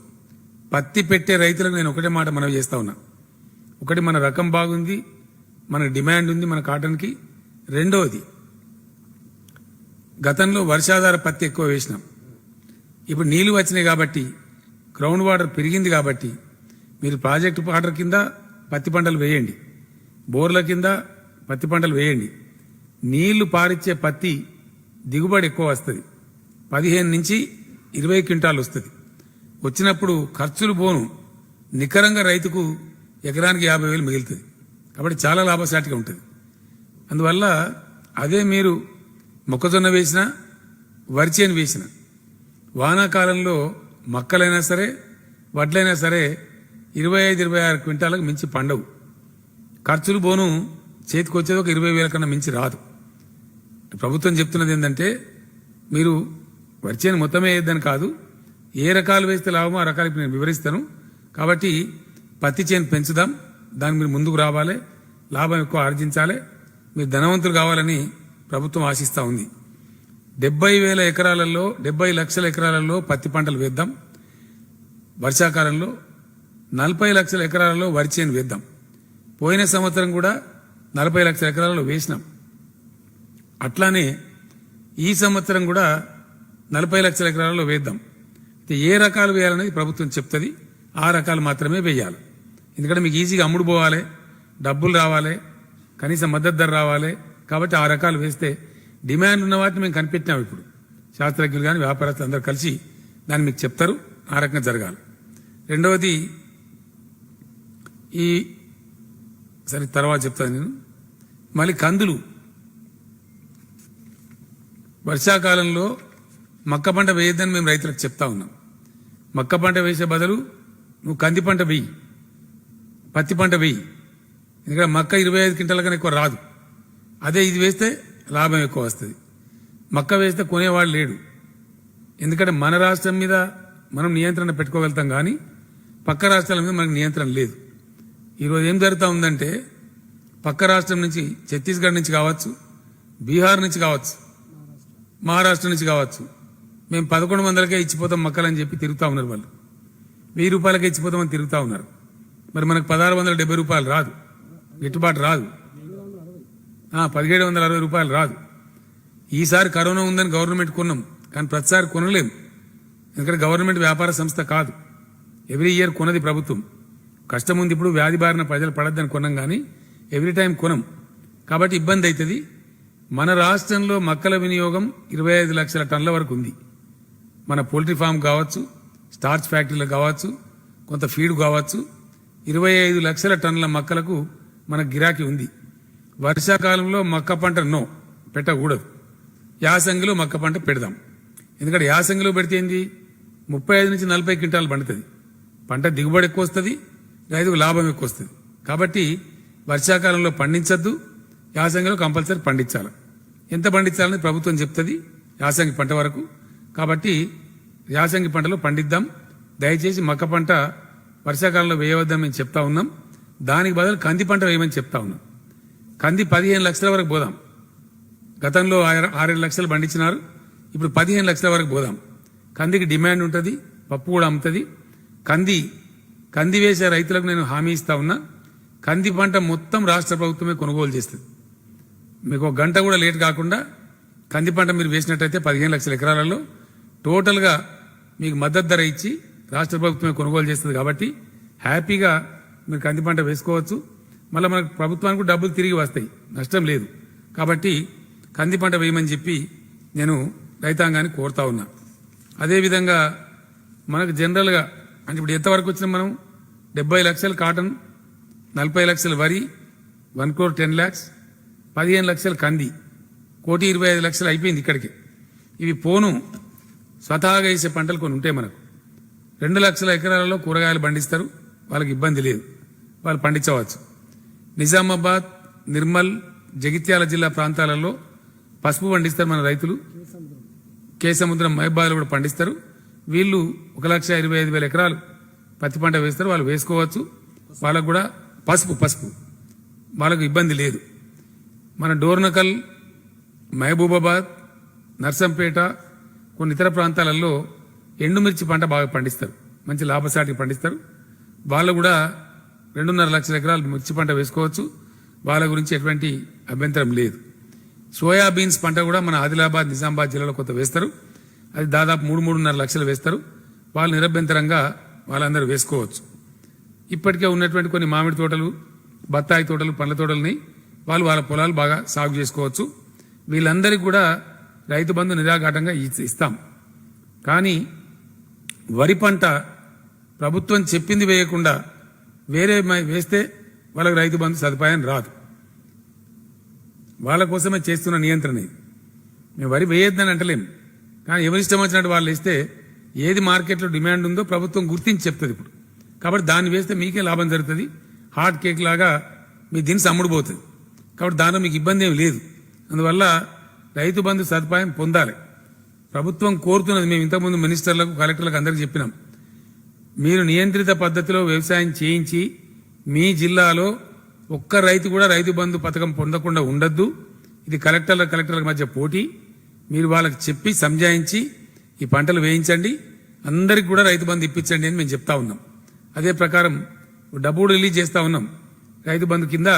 పత్తి పెట్టే రైతులకు నేను ఒకటే మాట మనవి చేస్తా ఉన్నా. ఒకటి, మన రకం బాగుంది, మనకు డిమాండ్ ఉంది మన కాటన్కి. రెండవది, గతంలో వర్షాధార పత్తి ఎక్కువ వేసినాం. ఇప్పుడు నీళ్లు వచ్చినాయి కాబట్టి, గ్రౌండ్ వాటర్ పెరిగింది కాబట్టి మీరు ప్రాజెక్టు వాటర్ కింద పత్తి పంటలు వేయండి, బోర్ల కింద పత్తి పంటలు వేయండి. నీళ్లు పారిచ్చే పత్తి దిగుబడి ఎక్కువ వస్తుంది, 15 నుంచి 20 క్వింటాలు వస్తుంది. వచ్చినప్పుడు ఖర్చులు పోను, నికరంగా రైతుకు ఎకరానికి 50,000 మిగులుతుంది. కాబట్టి చాలా లాభసాటిగా ఉంటుంది. అందువల్ల అదే మీరు మొక్కజొన్న వేసినా, వరిచేను వేసినా, వానాకాలంలో మక్కలైనా సరే వడ్లైనా సరే 25-26 క్వింటాలకు మించి పండవు. ఖర్చులు పోను, చేతికి వచ్చేది ఒక 20,000 కన్నా మించి రాదు. ప్రభుత్వం చెప్తున్నది ఏంటంటే మీరు వరిచేను మొత్తమే వేయద్దని కాదు, ఏ రకాలు వేస్తే లాభమో ఆ రకాలకు నేను వివరిస్తాను. కాబట్టి పత్తి చేను పెంచుదాం, దానికి మీరు ముందుకు రావాలి, లాభం ఎక్కువ ఆర్జించాలి, మీరు ధనవంతులు కావాలని ప్రభుత్వం ఆశిస్తూ ఉంది. 70,000 ఎకరాలలో 70 లక్షల ఎకరాలలో పత్తి పంటలు వేద్దాం. వర్షాకాలంలో 40 లక్షల ఎకరాలలో వరి చేను వేద్దాం. పోయిన సంవత్సరం కూడా 40 లక్షల ఎకరాలలో వేసినాం. అట్లానే ఈ సంవత్సరం కూడా 40 లక్షల ఎకరాలలో వేద్దాం. ఏ రకాలు వేయాలనేది ప్రభుత్వం చెప్తుంది, ఆ రకాలు మాత్రమే వేయాలి. ఎందుకంటే మీకు ఈజీగా అమ్ముడు పోవాలి, డబ్బులు రావాలి, కనీసం మద్దతు ధర రావాలి. కాబట్టి ఆ రకాలు వేస్తే డిమాండ్ ఉన్న వాటిని మేము కనిపెట్టినాం. ఇప్పుడు శాస్త్రజ్ఞులు కానీ వ్యాపారస్తులు అందరూ కలిసి దాన్ని మీకు చెప్తారు, ఆ రకంగా జరగాలి. రెండవది, ఈ సరే తర్వాత చెప్తాను నేను. మళ్ళీ కందులు వర్షాకాలంలో మక్క పంట వేయద్దని మేము రైతులకు చెప్తా ఉన్నాం. మక్క పంట వేసే బదులు నువ్వు కంది పంట వేయి, పత్తి పంట వేయి. ఎందుకంటే మక్క 25 క్వింటాల కన్నా ఎక్కువ రాదు. అదే ఇది వేస్తే లాభం ఎక్కువ వస్తుంది. మక్క వేస్తే కొనేవాడు లేడు. ఎందుకంటే మన రాష్ట్రం మీద మనం నియంత్రణ పెట్టుకోగలుగుతాం, కానీ పక్క రాష్ట్రాల మీద మనకు నియంత్రణ లేదు. ఈరోజు ఏం జరుగుతూ ఉందంటే పక్క రాష్ట్రం నుంచి, ఛత్తీస్గఢ్ నుంచి కావచ్చు, బీహార్ నుంచి కావచ్చు, మహారాష్ట్ర నుంచి కావచ్చు, మేము 1100కే ఇచ్చిపోతాం మక్కలని చెప్పి తిరుగుతూ ఉన్నారు. వాళ్ళు 1000 రూపాయలకే ఇచ్చిపోతామని తిరుగుతూ ఉన్నారు. మరి మనకు 1670 రూపాయలు రాదు, గిట్టుబాటు రాదు, 1760 రూపాయలు రాదు. ఈసారి కరోనా ఉందని గవర్నమెంట్ కొన్నాం, కానీ ప్రతిసారి కొనలేము. ఎందుకంటే గవర్నమెంట్ వ్యాపార సంస్థ కాదు, ఎవ్రీ ఇయర్ కొనది ప్రభుత్వం. కష్టం ఉంది, ఇప్పుడు వ్యాధి బారిన ప్రజలు పడద్దని కొన్నాం, కానీ ఎవ్రీ టైం కొనం. కాబట్టి ఇబ్బంది అవుతుంది. మన రాష్ట్రంలో మక్కల వినియోగం 25 లక్షల టన్నుల వరకు ఉంది. మన పోల్ట్రీ ఫామ్ కావచ్చు, స్టార్చ్ ఫ్యాక్టరీలు కావచ్చు, కొంత ఫీడ్ కావచ్చు, 25 లక్షల టన్నుల మక్కలకు మన గిరాకీ ఉంది. వర్షాకాలంలో మక్క పంట పెట్టకూడదు, యాసంగిలో మక్క పంట పెడదాం. ఎందుకంటే యాసంగిలో పెడితే ఏంది, 35 నుంచి 40 క్వింటాలు పండుతుంది. పంట దిగుబడి ఎక్కువ వస్తుంది, రైతుకు లాభం ఎక్కువ వస్తుంది. కాబట్టి వర్షాకాలంలో పండించద్దు, యాసంగిలో కంపల్సరీ పండించాలి. ఎంత పండించాలని ప్రభుత్వం చెప్తుంది యాసంగి పంట వరకు. కాబట్టి యాసంగి పంటలో పండిద్దాం. దయచేసి మక్క పంట వర్షాకాలంలో వేయవద్దని మేము చెప్తా ఉన్నాం. దానికి బదులు కంది పంట వేయమని చెప్తా ఉన్నాం. కంది 15 లక్షల వరకు పోదాం. గతంలో 6-7 లక్షలు పండించినారు, ఇప్పుడు 15 లక్షల వరకు పోదాం. కందికి డిమాండ్ ఉంటుంది, పప్పు కూడా అమ్ముతుంది. కంది కంది వేసే రైతులకు నేను హామీ ఇస్తా ఉన్నా, కంది పంట మొత్తం రాష్ట్ర ప్రభుత్వమే కొనుగోలు చేస్తుంది. మీకు ఒక గంట కూడా లేట్ కాకుండా కంది పంట మీరు వేసినట్టయితే 15 లక్షల ఎకరాలలో టోటల్గా మీకు మద్దతు ధర ఇచ్చి రాష్ట్ర ప్రభుత్వమే కొనుగోలు చేస్తుంది. కాబట్టి హ్యాపీగా మీరు కంది పంట వేసుకోవచ్చు. మళ్ళీ మనకు ప్రభుత్వానికి డబ్బులు తిరిగి వస్తాయి, నష్టం లేదు. కాబట్టి కంది పంట వేయమని చెప్పి నేను రైతాంగాన్ని కోరుతా ఉన్నా. అదేవిధంగా మనకు జనరల్గా అంటే ఇప్పుడు ఎంతవరకు వచ్చినా మనం 70 లక్షలు కాటన్, 40 లక్షలు వరి, 1,10,00,000, 15 లక్షలు కంది, 1,25,00,000 అయిపోయింది ఇక్కడికి. ఇవి పోను స్వతహాగా వేసే పంటలు కొన్ని ఉంటాయి మనకు. 2 లక్షల ఎకరాలలో కూరగాయలు పండిస్తారు, వాళ్ళకి ఇబ్బంది లేదు, వాళ్ళు పండించవచ్చు. నిజామాబాద్, నిర్మల్, జగిత్యాల జిల్లా ప్రాంతాలలో పసుపు పండిస్తారు మన రైతులు. కేసముద్రం, మహబాద్లో కూడా పండిస్తారు. వీళ్ళు 1,25,000 ఎకరాలు పత్తి పంట వేస్తారు, వాళ్ళు వేసుకోవచ్చు. వాళ్ళకు కూడా పసుపు వాళ్ళకు ఇబ్బంది లేదు. మన డోర్నకల్, మహబూబాబాద్, నర్సంపేట, కొన్ని ఇతర ప్రాంతాలలో ఎండుమిర్చి పంట బాగా పండిస్తారు, మంచి లాభసాటికి పండిస్తారు. వాళ్ళు కూడా 2.5 లక్షల ఎకరాలు మిర్చి పంట వేసుకోవచ్చు, వాళ్ళ గురించి ఎటువంటి అభ్యంతరం లేదు. సోయాబీన్స్ పంట కూడా మన ఆదిలాబాద్, నిజామాబాద్ జిల్లాలో కొంత వేస్తారు, అది దాదాపు 3-3.5 లక్షలు వేస్తారు. వాళ్ళు నిరభ్యంతరంగా వాళ్ళందరూ వేసుకోవచ్చు. ఇప్పటికే ఉన్నటువంటి కొన్ని మామిడి తోటలు, బత్తాయి తోటలు, పండ్ల తోటలని వాళ్ళు వాళ్ళ పొలాలు బాగా సాగు చేసుకోవచ్చు. వీళ్ళందరికీ కూడా రైతు బంధు నిరాఘాటంగా ఇస్తాం. కానీ వరి పంట ప్రభుత్వం చెప్పింది వేయకుండా వేరే వేస్తే వాళ్ళకి రైతు బంధు సదుపాయం రాదు. వాళ్ళ కోసమే చేస్తున్న నియంత్రణ ఇది. మేము వరి వేయొద్దని అంటలేం, కానీ ఎవరిష్టం వచ్చినట్టు వాళ్ళు వేస్తే ఏది మార్కెట్లో డిమాండ్ ఉందో ప్రభుత్వం గుర్తించి చెప్తుంది ఇప్పుడు. కాబట్టి దాన్ని వేస్తే మీకే లాభం జరుగుతుంది, హాట్ కేక్ లాగా మీ దినుసు అమ్ముడుపోతుంది. కాబట్టి దానిలో మీకు ఇబ్బంది ఏమి లేదు. అందువల్ల రైతు బంధు సదుపాయం పొందాలి. ప్రభుత్వం కోరుతున్నది, మేము ఇంతకుముందు మినిస్టర్లకు, కలెక్టర్లకు అందరికీ చెప్పినాం, మీరు నియంత్రిత పద్ధతిలో వ్యవసాయం చేయించి మీ జిల్లాలో ఒక్క రైతు కూడా రైతు బంధు పథకం పొందకుండా ఉండద్దు. ఇది కలెక్టర్ల మధ్య పోటీ. మీరు వాళ్ళకి చెప్పి సంజాయించి ఈ పంటలు వేయించండి, అందరికి కూడా రైతు బంధు ఇప్పించండి అని మేము చెప్తా ఉన్నాం. అదే ప్రకారం డబ్బు రిలీజ్ చేస్తా ఉన్నాం. రైతు బంధు కింద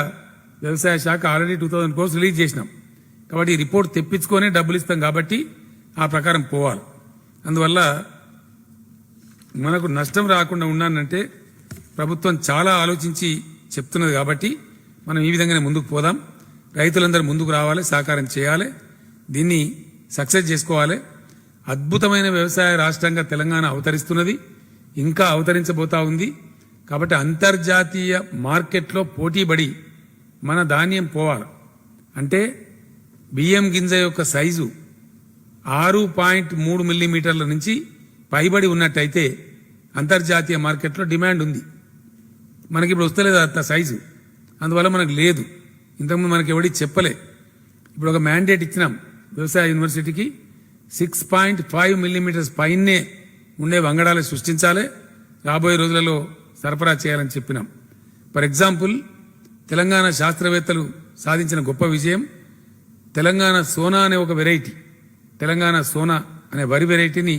వ్యవసాయ శాఖ ఆల్రెడీ 2,000 crores రిలీజ్ చేసినాం. కాబట్టి ఈ రిపోర్ట్ తెప్పించుకొని డబ్బులు ఇస్తాం, కాబట్టి ఆ ప్రకారం పోవాలి. అందువల్ల మనకు నష్టం రాకుండా ఉండాలంటే ప్రభుత్వం చాలా ఆలోచించి చెప్తున్నది. కాబట్టి మనం ఈ విధంగానే ముందుకు పోదాం. రైతులందరూ ముందుకు రావాలి, సహకారం చేయాలి, దీన్ని సక్సెస్ చేసుకోవాలి. అద్భుతమైన వ్యవసాయ రాష్ట్రంగా తెలంగాణ అవతరిస్తున్నది, ఇంకా అవతరించబోతా ఉంది. కాబట్టి అంతర్జాతీయ మార్కెట్లో పోటీపడి మన ధాన్యం పోవాలి. అంటే బియ్యం గింజ యొక్క సైజు 6.3 మిల్లీమీటర్ల నుంచి పైబడి ఉన్నట్టయితే అంతర్జాతీయ మార్కెట్లో డిమాండ్ ఉంది. మనకి ఇప్పుడు వస్తలేదు అంత సైజు, అందువల్ల మనకు లేదు. ఇంతకుముందు మనకి ఎవడి చెప్పలే. ఇప్పుడు ఒక మ్యాండేట్ ఇచ్చినాం వ్యవసాయ యూనివర్సిటీకి, 6.5 మిల్లీమీటర్స్ పైనే ఉండే వంగడాలు సృష్టించాలి, రాబోయే రోజులలో సరఫరా చేయాలని చెప్పినాం. ఫర్ ఎగ్జాంపుల్, తెలంగాణ శాస్త్రవేత్తలు సాధించిన గొప్ప విజయం, తెలంగాణ సోనా అనే ఒక వెరైటీ, తెలంగాణ సోనా అనే వరి వెరైటీని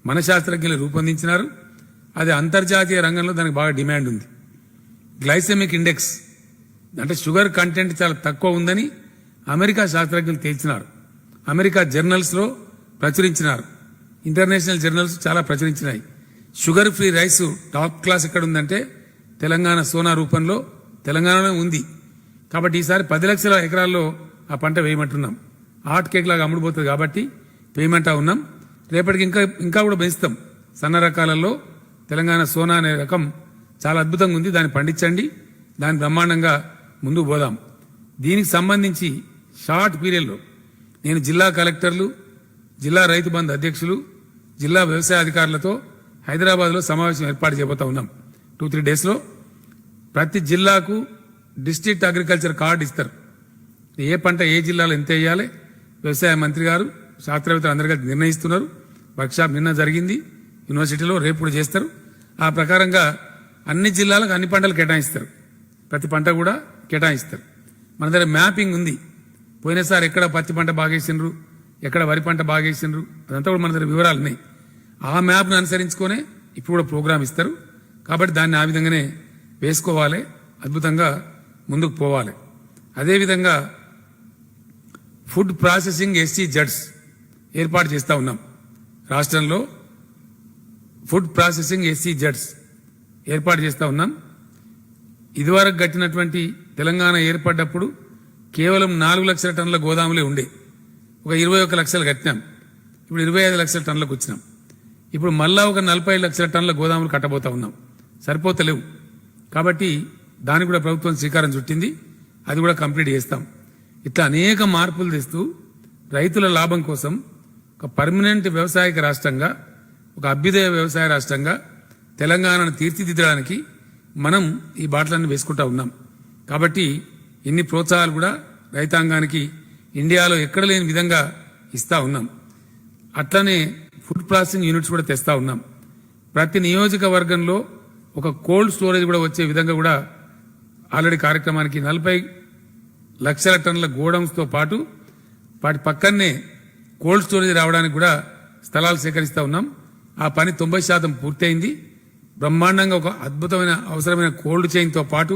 మన శాస్త్రజ్ఞులు రూపొందించినారు. అది అంతర్జాతీయ రంగంలో దానికి బాగా డిమాండ్ ఉంది. గ్లైసెమిక్ ఇండెక్స్ అంటే షుగర్ కంటెంట్ చాలా తక్కువ ఉందని అమెరికా శాస్త్రజ్ఞులు తేల్చినారు. అమెరికా జర్నల్స్లో ప్రచురించినారు, ఇంటర్నేషనల్ జర్నల్స్ చాలా ప్రచురించినాయి. Sugar free rice top class ఎక్కడ ఉందంటే తెలంగాణ సోనా రూపంలో తెలంగాణలో ఉంది. కాబట్టి ఈసారి 10 లక్షల ఎకరాల్లో ఆ పంట వేయమంటున్నాం. హాట్ కేక్ లాగా అమ్ముడుపోతుంది కాబట్టి వేయమంటా ఉన్నాం. రేపటికి ఇంకా కూడా పెంచుతాం. సన్న రకాలలో తెలంగాణ సోనా అనే రకం చాలా అద్భుతంగా ఉంది, దాన్ని పండించండి, దాన్ని బ్రహ్మాండంగా ముందుకు పోదాం. దీనికి సంబంధించి షార్ట్ పీరియడ్లో నేను జిల్లా కలెక్టర్లు, జిల్లా రైతు బంధు అధ్యక్షులు, జిల్లా వ్యవసాయ అధికారులతో హైదరాబాద్లో సమావేశం ఏర్పాటు చేయబోతా ఉన్నాం. 2-3 డేస్లో ప్రతి జిల్లాకు డిస్ట్రిక్ట్ అగ్రికల్చర్ కార్డు ఇస్తారు. ఏ పంట ఏ జిల్లాలో ఎంత వేయాలి వ్యవసాయ మంత్రి గారు, శాస్త్రవేత్తలు అందరు కలిసి నిర్ణయిస్తున్నారు. వర్క్షాప్ నిన్న జరిగింది యూనివర్సిటీలో, రేపు కూడా చేస్తారు. ఆ ప్రకారంగా అన్ని జిల్లాలకు అన్ని పంటలు కేటాయిస్తారు, ప్రతి పంట కూడా కేటాయిస్తారు. మన దగ్గర మ్యాపింగ్ ఉంది. పోయినసారి ఎక్కడ పత్తి పంట బాగేసిండ్రు, ఎక్కడ వరి పంట బాగేసిండ్రు, అదంతా కూడా మన దగ్గర వివరాలు ఉన్నాయి. ఆ మ్యాప్ను అనుసరించుకొని ఇప్పుడు కూడా ప్రోగ్రామ్ ఇస్తారు. కాబట్టి దాన్ని ఆ విధంగానే వేసుకోవాలి, అద్భుతంగా ముందుకు పోవాలి. అదేవిధంగా ఫుడ్ ప్రాసెసింగ్ ఎస్సీ జడ్స్ ఏర్పాటు చేస్తూ ఉన్నాం. రాష్ట్రంలో ఫుడ్ ప్రాసెసింగ్ ఎస్సీ జడ్స్ ఏర్పాటు చేస్తూ ఉన్నాం. ఇదివరకు కట్టినటువంటి తెలంగాణ ఏర్పడ్డప్పుడు కేవలం 4 లక్షల టన్నుల గోదాములే ఉండే. ఒక 21 లక్షలు కట్టినాం. ఇప్పుడు 25 లక్షల టన్నులకు వచ్చినాం. ఇప్పుడు మళ్ళా ఒక 45 లక్షల టన్నుల గోదాములు కట్టబోతా ఉన్నాం. సరిపోతలేవు. కాబట్టి దానికి కూడా ప్రభుత్వం శ్రీకారం చుట్టింది. అది కూడా కంప్లీట్ చేస్తాం. ఇట్లా అనేక మార్పులు తెస్తూ రైతుల లాభం కోసం ఒక పర్మనెంట్ వ్యవసాయక రాష్ట్రంగా, ఒక అభ్యుదయ వ్యవసాయ రాష్ట్రంగా తెలంగాణను తీర్చిదిద్దడానికి మనం ఈ బాటలన్నీ వేసుకుంటా ఉన్నాం. కాబట్టి ఇన్ని ప్రోత్సాహాలు కూడా రైతాంగానికి ఇండియాలో ఎక్కడ లేని విధంగా ఇస్తా ఉన్నాం. అట్లనే ఫుడ్ ప్రాసెసింగ్ యూనిట్స్ కూడా తెస్తా ఉన్నాం. ప్రతి నియోజకవర్గంలో ఒక కోల్డ్ స్టోరేజ్ కూడా వచ్చే విధంగా కూడా ఆల్రెడీ కార్యక్రమానికి 40 లక్షల టన్నుల గోడౌన్స్తో పాటు వాటి పక్కనే కోల్డ్ స్టోరేజ్ రావడానికి కూడా స్థలాలు సేకరిస్తా ఉన్నాం. ఆ పని 90% పూర్తయింది. బ్రహ్మాండంగా ఒక అద్భుతమైన అవసరమైన కోల్డ్ చైన్తో పాటు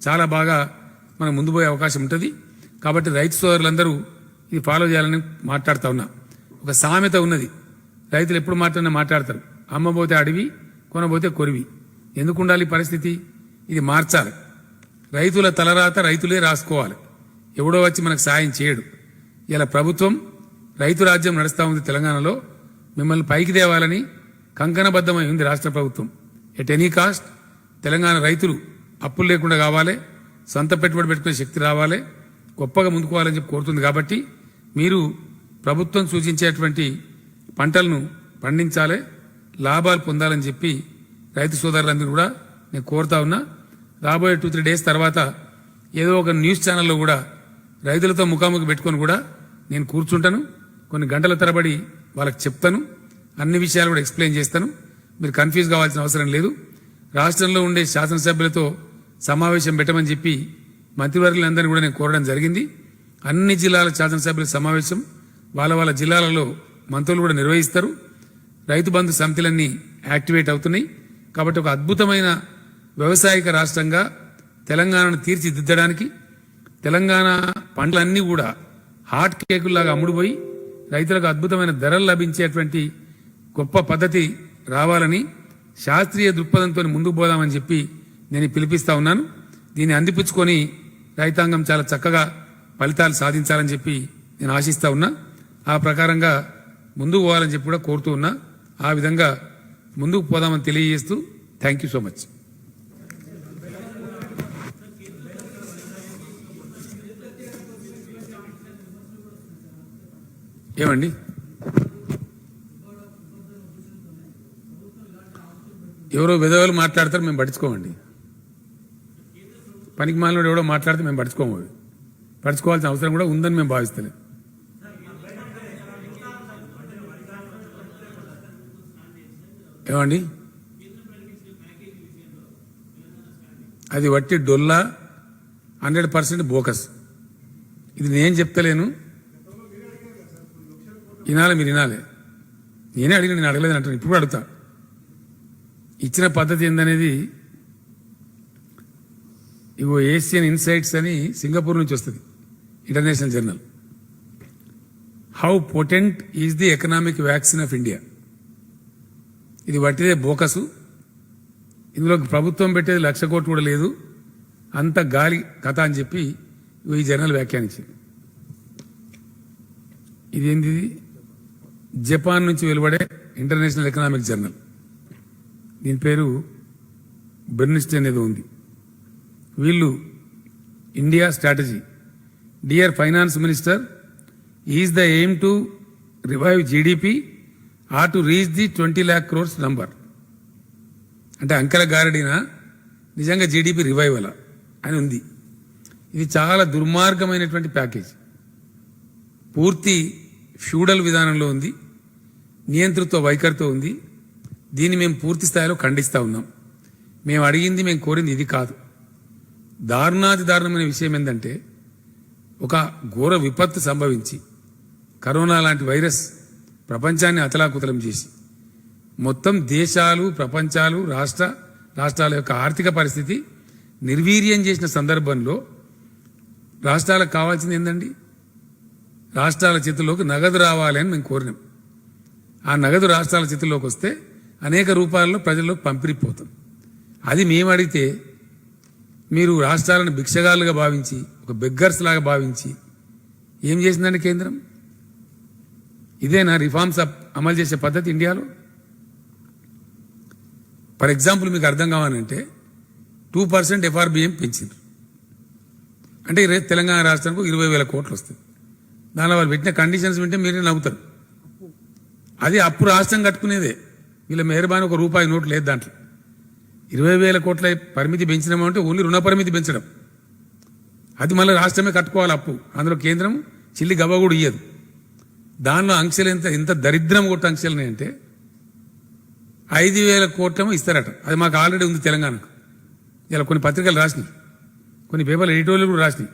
చాలా బాగా మనం ముందు పోయే అవకాశం ఉంటుంది. కాబట్టి రైతు సోదరులందరూ ఇది ఫాలో చేయాలని మాట్లాడుతూ ఉన్నా. ఒక సామెత ఉన్నది, రైతులు ఎప్పుడు మాట్లాడతారు, అమ్మబోతే అడవి, కొనబోతే కొరివి. ఎందుకు ఉండాలి పరిస్థితి? ఇది మార్చాలి. రైతుల తలరాత రైతులే రాసుకోవాలి. ఎవడో వచ్చి మనకు సాయం చేయడు. ఇలా ప్రభుత్వం రైతు రాజ్యం నడుస్తూ ఉంది. తెలంగాణలో మిమ్మల్ని పైకి తేవాలని కంకణబద్ధమై ఉంది రాష్ట్ర ప్రభుత్వం. ఎట్ ఎనీ కాస్ట్ తెలంగాణ రైతులు అప్పులు లేకుండా కావాలి, సొంత పెట్టుబడి పెట్టుకునే శక్తి రావాలి, గొప్పగా ముందుకోవాలని చెప్పి కోరుతుంది. కాబట్టి మీరు ప్రభుత్వం సూచించేటువంటి పంటలను పండించాలి, లాభాలు పొందాలని చెప్పి రైతు సోదరులందరూ కూడా నేను కోరుతా ఉన్నా. రాబోయే 2-3 డేస్ తర్వాత ఏదో ఒక న్యూస్ ఛానల్లో కూడా రైతులతో ముఖాముఖి పెట్టుకొని కూడా నేను కూర్చుంటాను. కొన్ని గంటల తరబడి వాళ్ళకి చెప్తాను, అన్ని విషయాలు కూడా ఎక్స్ప్లెయిన్ చేస్తాను. మీరు కన్ఫ్యూజ్ కావాల్సిన అవసరం లేదు. రాష్ట్రంలో ఉండే శాసనసభ్యులతో సమావేశం పెట్టమని చెప్పి మంత్రివర్గులందరినీ కూడా నేను కోరడం జరిగింది. అన్ని జిల్లాల శాసనసభ్యుల సమావేశం వాళ్ళ జిల్లాలలో మంత్రులు కూడా నిర్వహిస్తారు. రైతు బంధు సమితులన్నీ యాక్టివేట్ అవుతున్నాయి. కాబట్టి ఒక అద్భుతమైన వ్యవసాయక రాష్ట్రంగా తెలంగాణను తీర్చిదిద్దడానికి తెలంగాణ పంటలన్నీ కూడా హాట్ కేకుల్లాగా అమ్ముడుపోయి రైతులకు అద్భుతమైన ధరలు లభించేటువంటి గొప్ప పద్ధతి రావాలని శాస్త్రీయ దృక్పథంతో ముందుకు పోదామని చెప్పి నేను పిలిపిస్తా ఉన్నాను. దీన్ని అందిపుచ్చుకొని రైతాంగం చాలా చక్కగా ఫలితాలు సాధించాలని చెప్పి నేను ఆశిస్తా ఉన్నా. ఆ ప్రకారంగా ముందుకు పోవాలని చెప్పి కూడా కోరుతూ ఉన్నా. ఆ విధంగా ముందుకు పోదామని తెలియజేస్తూ థ్యాంక్ యూ సో మచ్. ఏమండి, ఎవరో విధవలు మాట్లాడతారు, మేము పట్టించుకోమండి. పనికి మాలినోడు ఎవడో మాట్లాడితే మేము పట్టించుకోవాల్సిన అవసరం కూడా ఉందని మేము భావిస్తలేం. ఏమండి, అది వట్టి డొల్లా, 100% బోకస్. ఇది నేను చెప్తలేను, వినాలి, మీరు వినాలి. నేనే అడిగిన, నేను అడగలేదని అంటాను. ఇప్పుడు అడుగుతా. ఇచ్చిన పద్ధతి ఏందనేది ఇగో ఏషియన్ ఇన్సైట్స్ అని సింగపూర్ నుంచి వస్తుంది, international journal. How potent is the economic vaccine of India. ఇది వట్టిదే బోకసు. ఇందులో ప్రభుత్వం పెట్టేది 1,00,000 కోట్లు కూడా లేదు, అంత గాలి కథ అని చెప్పి ఈ జర్నల్ వ్యాఖ్యానించింది. ఇదేంది? జపాన్ నుంచి వెలువడే ఇంటర్నేషనల్ ఎకనామిక్ జర్నల్. దీని పేరు బెర్నిస్టన్ అనేది ఉంది. వీళ్ళు India strategy, dear finance minister, is the aim to revive GDP or to reach the 20 lakh crores number. అంటే అంకెల గారడినా నిజంగా జీడిపి రివైవల్ అని ఉంది. ఇది చాలా దుర్మార్గమైనటువంటి ప్యాకేజ్. పూర్తి ఫ్యూడల్ విధానంలో ఉంది, నియంతృత్వ వైఖరితో ఉంది. దీన్ని మేము పూర్తి స్థాయిలో ఖండిస్తూ ఉన్నాం. మేము అడిగింది, మేము కోరింది ఇది కాదు. దారుణాతి దారుణమైన విషయం ఏంటంటే, ఒక ఘోర విపత్తు సంభవించి కరోనా లాంటి వైరస్ ప్రపంచాన్ని అతలాకుతలం చేసి మొత్తం దేశాలు, ప్రపంచాలు, రాష్ట్ర రాష్ట్రాల యొక్క ఆర్థిక పరిస్థితి నిర్వీర్యం చేసిన సందర్భంలో రాష్ట్రాలకు కావాల్సింది ఏందండి? రాష్ట్రాల చేతుల్లోకి నగదు రావాలి అని మేము కోరినాం. ఆ నగదు రాష్ట్రాల చేతుల్లోకి వస్తే అనేక రూపాయల్లో ప్రజల్లోకి పంపిణీపోతాం. అది మేము అడిగితే మీరు రాష్ట్రాలను భిక్షగాలుగా భావించి, ఒక బెగ్గర్స్ లాగా భావించి ఏం చేసిందండి కేంద్రం? ఇదేనా రిఫార్మ్స్ అమలు చేసే పద్ధతి ఇండియాలో? ఫర్ ఎగ్జాంపుల్ మీకు అర్థం కావాలంటే 2% FRBM పెంచింది అంటే తెలంగాణ రాష్ట్రానికి 20,000 కోట్లు వస్తుంది. దానిలో వాళ్ళు పెట్టిన కండిషన్స్ వింటే మీరే నవ్వుతారు. అది అప్పు రాష్ట్రం కట్టుకునేదే. వీళ్ళ మెహర్బాని ఒక రూపాయి నోటు లేదు దాంట్లో. 20,000 కోట్ల పరిమితి పెంచినామంటే ఓన్లీ రుణ పరిమితి పెంచడం. అది మళ్ళీ రాష్ట్రమే కట్టుకోవాలి అప్పు. అందులో కేంద్రం చిల్లి గవ్వ కూడా ఇయ్యదు. దానిలో ఆంక్షలు ఎంత దరిద్రం కొట్ట ఆంక్షలు అంటే 5,000 కోట్లేమో ఇస్తారట. అది మాకు ఆల్రెడీ ఉంది తెలంగాణకు. ఇలా కొన్ని పత్రికలు రాసినాయి, కొన్ని పేపర్లు ఎడిటోరియల్ కూడా రాసినాయి.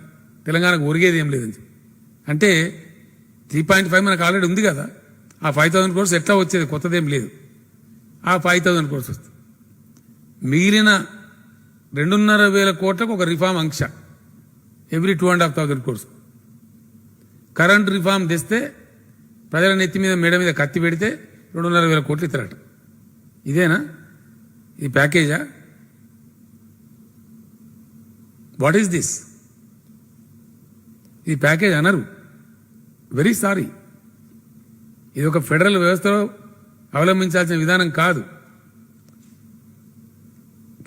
తెలంగాణకు ఒరిగేది ఏం లేదని. అంటే 3.5 మనకు ఆల్రెడీ ఉంది కదా. ఆ 5,000 crores ఎట్లా వచ్చేది? కొత్తదేం లేదు. ఆ 5,000 crores వస్తుంది. మిగిలిన 2,500 కోట్లకు ఒక రిఫార్మ్ ఆంక్ష ఎవ్రీ 2,500 crores. కరెంట్ రిఫార్మ్ తెస్తే ప్రజల నెత్తి మీద మేడ మీద కత్తి పెడితే 2,500 కోట్లు ఇస్తారట. ఇదేనా ఈ ప్యాకేజా? What is this? ఈ ప్యాకేజ్ అనరు. Very sorry. ఇది ఒక ఫెడరల్ వ్యవస్థలో అవలంబించాల్సిన విధానం కాదు.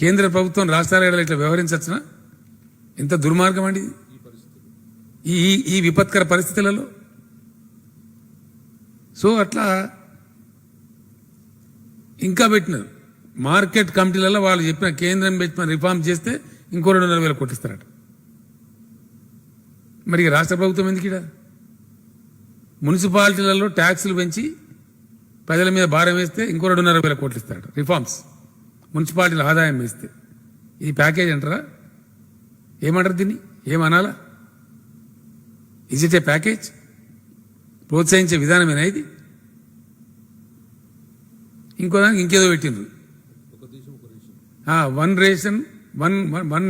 కేంద్ర ప్రభుత్వం రాష్ట్రాల ఇట్లా వ్యవహరించచ్చునా? ఎంత దుర్మార్గం అండి ఈ విపత్కర పరిస్థితులలో. సో అట్లా ఇంకా పెట్టినారు. మార్కెట్ కమిటీలలో వాళ్ళు చెప్పిన కేంద్రం పెట్టిన రిఫార్మ్ చేస్తే ఇంకో 2,500 కోట్లు ఇస్తారట. మరి రాష్ట్ర ప్రభుత్వం ఎందుకు ఇడ? మున్సిపాలిటీలలో ట్యాక్సులు పెంచి ప్రజల మీద భారం వేస్తే ఇంకో 2,500 కోట్లు ఇస్తారట. రిఫార్మ్స్ మున్సిపాలిటీల ఆదాయం వేస్తే ఇది ప్యాకేజ్ అంటారా? ఏమంటారు దీన్ని? ఏమనాలా? Is it a package? ప్రోత్సహించే విధానమేనా ఇది? ఇంకేదో పెట్టిండ్రు. One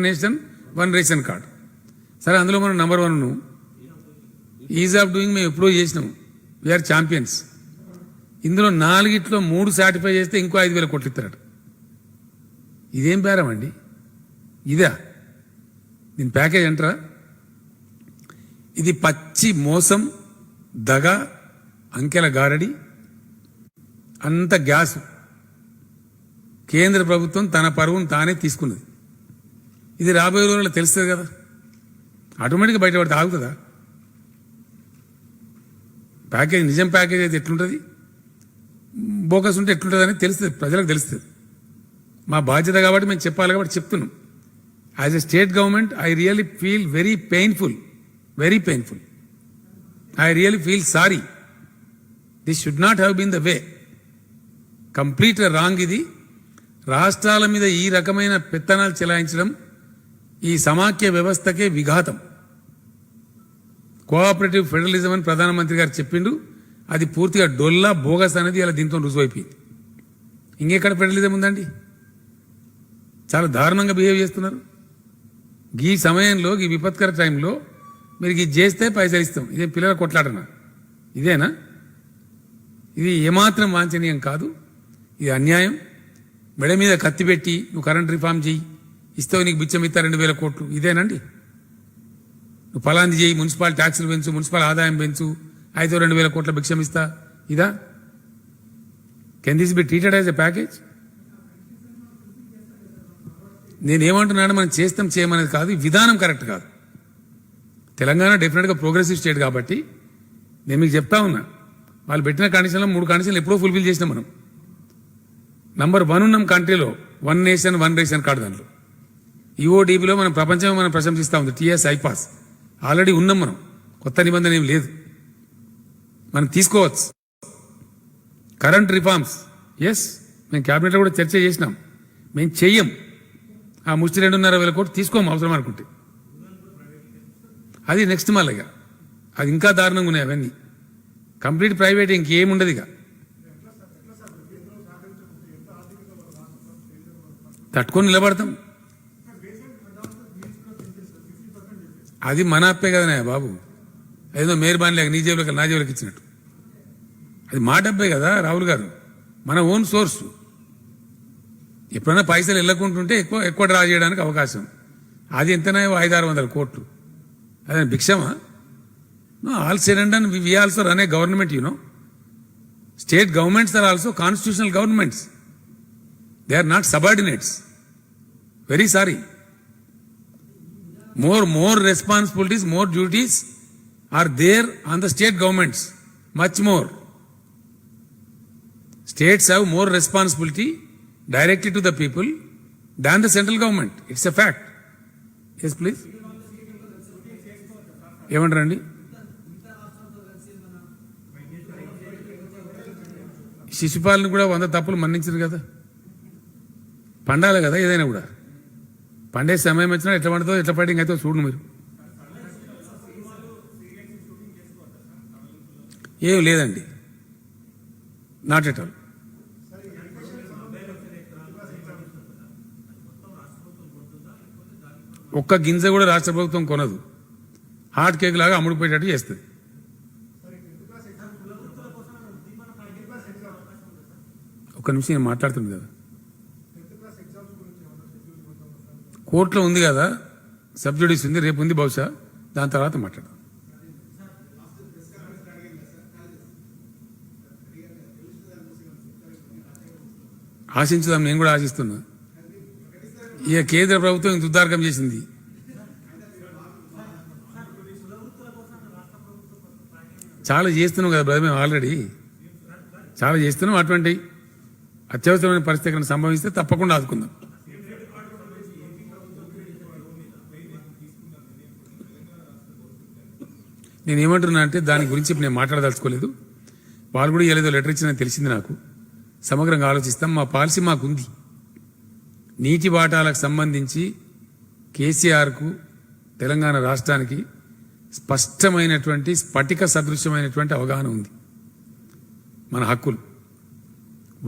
nation one ration card. సరే, అందులో మనం నంబర్ 1 ఈజ్ ఆఫ్ డూయింగ్ మేము ఎప్పుడో చేసినాము. We are champions. ఇందులో 4 3 సాటిఫై చేస్తే ఇంకో 5,000 కోట్లు ఇస్తారట. ఇదేం బేరం అండి? ఇదా దీని ప్యాకేజ్ అంటారా? ఇది పచ్చి మోసం, దగ, అంకెల గారడి, అంత గ్యాస్. కేంద్ర ప్రభుత్వం తన పరువును తానే తీసుకున్నది. ఇది రాబోయే రోజుల్లో తెలుస్తుంది కదా. ఆటోమేటిక్గా బయటపడితే ఆగుతుందా? ప్యాకేజ్ నిజం ప్యాకేజ్ అయితే ఎట్లుంటుంది, బోకస్ ఉంటే ఎట్లుంటుంది అని తెలుస్తుంది, ప్రజలకు తెలుస్తుంది. మా బాధ్యత కాబట్టి మేము చెప్పాలి కాబట్టి చెప్తున్నాం. As a state government I really feel very painful. I really feel sorry. This should not have been the way. Complete wrong ఇది. రాష్ట్రాల మీద ఈ రకమైన పెత్తనాలు చెలాయించడం ఈ సమాఖ్య వ్యవస్థకే విఘాతం. కోఆపరేటివ్ ఫెడరలిజం అని ప్రధానమంత్రి గారు చెప్పిండు. అది పూర్తిగా డొల్లా, బోగస్ అనేది ఇలా దీంతో రుజువైపోయింది. ఇంకెక్కడ ఫెడరలిజం ఉందండి? చాలా దారుణంగా బిహేవ్ చేస్తున్నారు. ఈ సమయంలో, ఈ విపత్కర టైంలో మీరు ఇది చేస్తే పైసలు ఇస్తాం. ఇదే పిల్లల కొట్లాటనా? ఇదేనా? ఇది ఏమాత్రం వాంఛనీయం కాదు. ఇది అన్యాయం. మెడ మీద కత్తి పెట్టి నువ్వు కరెంట్ రిఫార్మ్ చెయ్యి, ఇస్తావు, నీకు బిచ్చం ఇస్తా 2,000 కోట్లు. ఇదేనండి? నువ్వు ఫలాంది చేయి, మున్సిపల్ ట్యాక్సులు పెంచు, మున్సిపల్ ఆదాయం పెంచు, అయితే 2,000 కోట్ల భిక్షం ఇస్తా. ఇదా? Can this be treated as a package? నేనేమంటున్నాను, మనం చేస్తాం చేయమనేది కాదు, విధానం కరెక్ట్ కాదు. తెలంగాణ డెఫినెట్గా ప్రోగ్రెసివ్ స్టేట్ కాబట్టి నేను మీకు చెప్తా ఉన్నా, వాళ్ళు పెట్టిన కండిషన్లో 3 కండిషన్లు ఎప్పుడో ఫుల్ఫిల్ చేసినాం మనం. నంబర్ 1 ఉన్నాం కంట్రీలో, one nation one ration card. దాంట్లో ఈఓడిబిలో మనం ప్రపంచమే మనం ప్రశంసిస్తూ ఉంది. టీఎస్ ఐపాస్ ఆల్రెడీ ఉన్నాం మనం. కొత్త నిబంధన ఏం లేదు, మనం తీసుకోవచ్చు. కరెంట్ రిఫార్మ్స్ ఎస్, మేము క్యాబినెట్లో కూడా చర్చ చేసినాం. మేము చెయ్యం. ఆ ముష్టి 2,500 కోట్లు తీసుకోము అవసరం అనుకుంటే. అది నెక్స్ట్ మళ్ళీగా అది ఇంకా దారుణంగా ఉన్నాయి అవన్నీ. కంప్లీట్ ప్రైవేట్, ఇంకేముండదు ఇక. తట్టుకొని నిలబడతాం. అది మన అప్పే కదనే బాబు, ఏదో మేర్బాన్ లేక నీ జేబులకి నా జేబులకి ఇచ్చినట్టు. అది మా డబ్బే కదా రాహుల్ గారు, మన ఓన్ సోర్స్. ఎప్పుడైనా పైసలు వెళ్ళకుంటుంటే ఎక్కువ డ్రా చేయడానికి అవకాశం. అది ఎంతనా 500-600 కోట్లు. అదే భిక్షమా? All said and done, we also run a government, you know. State governments are also constitutional governments. They are not subordinates. Very sorry. More responsibilities, more duties are there on the state governments. Much more. States have more responsibility directly to the people than the central government. It's a fact. Yes, please. ఏమంటారండి? శిశుపాలను కూడా 100 తప్పులు మన్నించారు కదా. పండాలి కదా ఏదైనా కూడా. పండే సమయం వచ్చినా ఎట్లా పండుతుందో ఎట్లా ఫైటింగ్ అయితే చూడండి మీరు. ఏం లేదండి, నాట్ ఎట్ ఆల్. ఒక్క గింజ కూడా రాష్ట్ర ప్రభుత్వం కొనదు. హాట్ కేక్ లాగా అమ్ముడుపోయేటట్టు చేస్తుంది. ఒక్క నిమిషం నేను మాట్లాడుతుంది కదా, కోర్టులో ఉంది కదా, సబ్జుడీస్ ఉంది, రేపు ఉంది బహుశా, దాని తర్వాత మాట్లాడదాం. ఆశించుదాం, నేను కూడా ఆశిస్తున్నా. ఇక కేంద్ర ప్రభుత్వం ఇంత ఉద్దారకం చేసింది. చాలా చేస్తున్నాం కదా బ్రదర్, మేము ఆల్రెడీ చాలా చేస్తున్నాం. అటువంటి అత్యవసరమైన పరిస్థితి ఎక్కడ సంభవిస్తే తప్పకుండా ఆదుకుందాం. నేను ఏమంటున్నా అంటే దాని గురించి ఇప్పుడు నేను మాట్లాడదలుచుకోలేదు. వాళ్ళు కూడా ఏదో లెటర్ ఇచ్చిందని తెలిసింది నాకు. సమగ్రంగా ఆలోచిస్తాం. మా పాలసీ మాకుంది. నీటి వాటాలకు సంబంధించి కేసీఆర్కు తెలంగాణ రాష్ట్రానికి స్పష్టమైనటువంటి స్ఫటిక సదృశ్యమైనటువంటి అవగాహన ఉంది. మన హక్కులు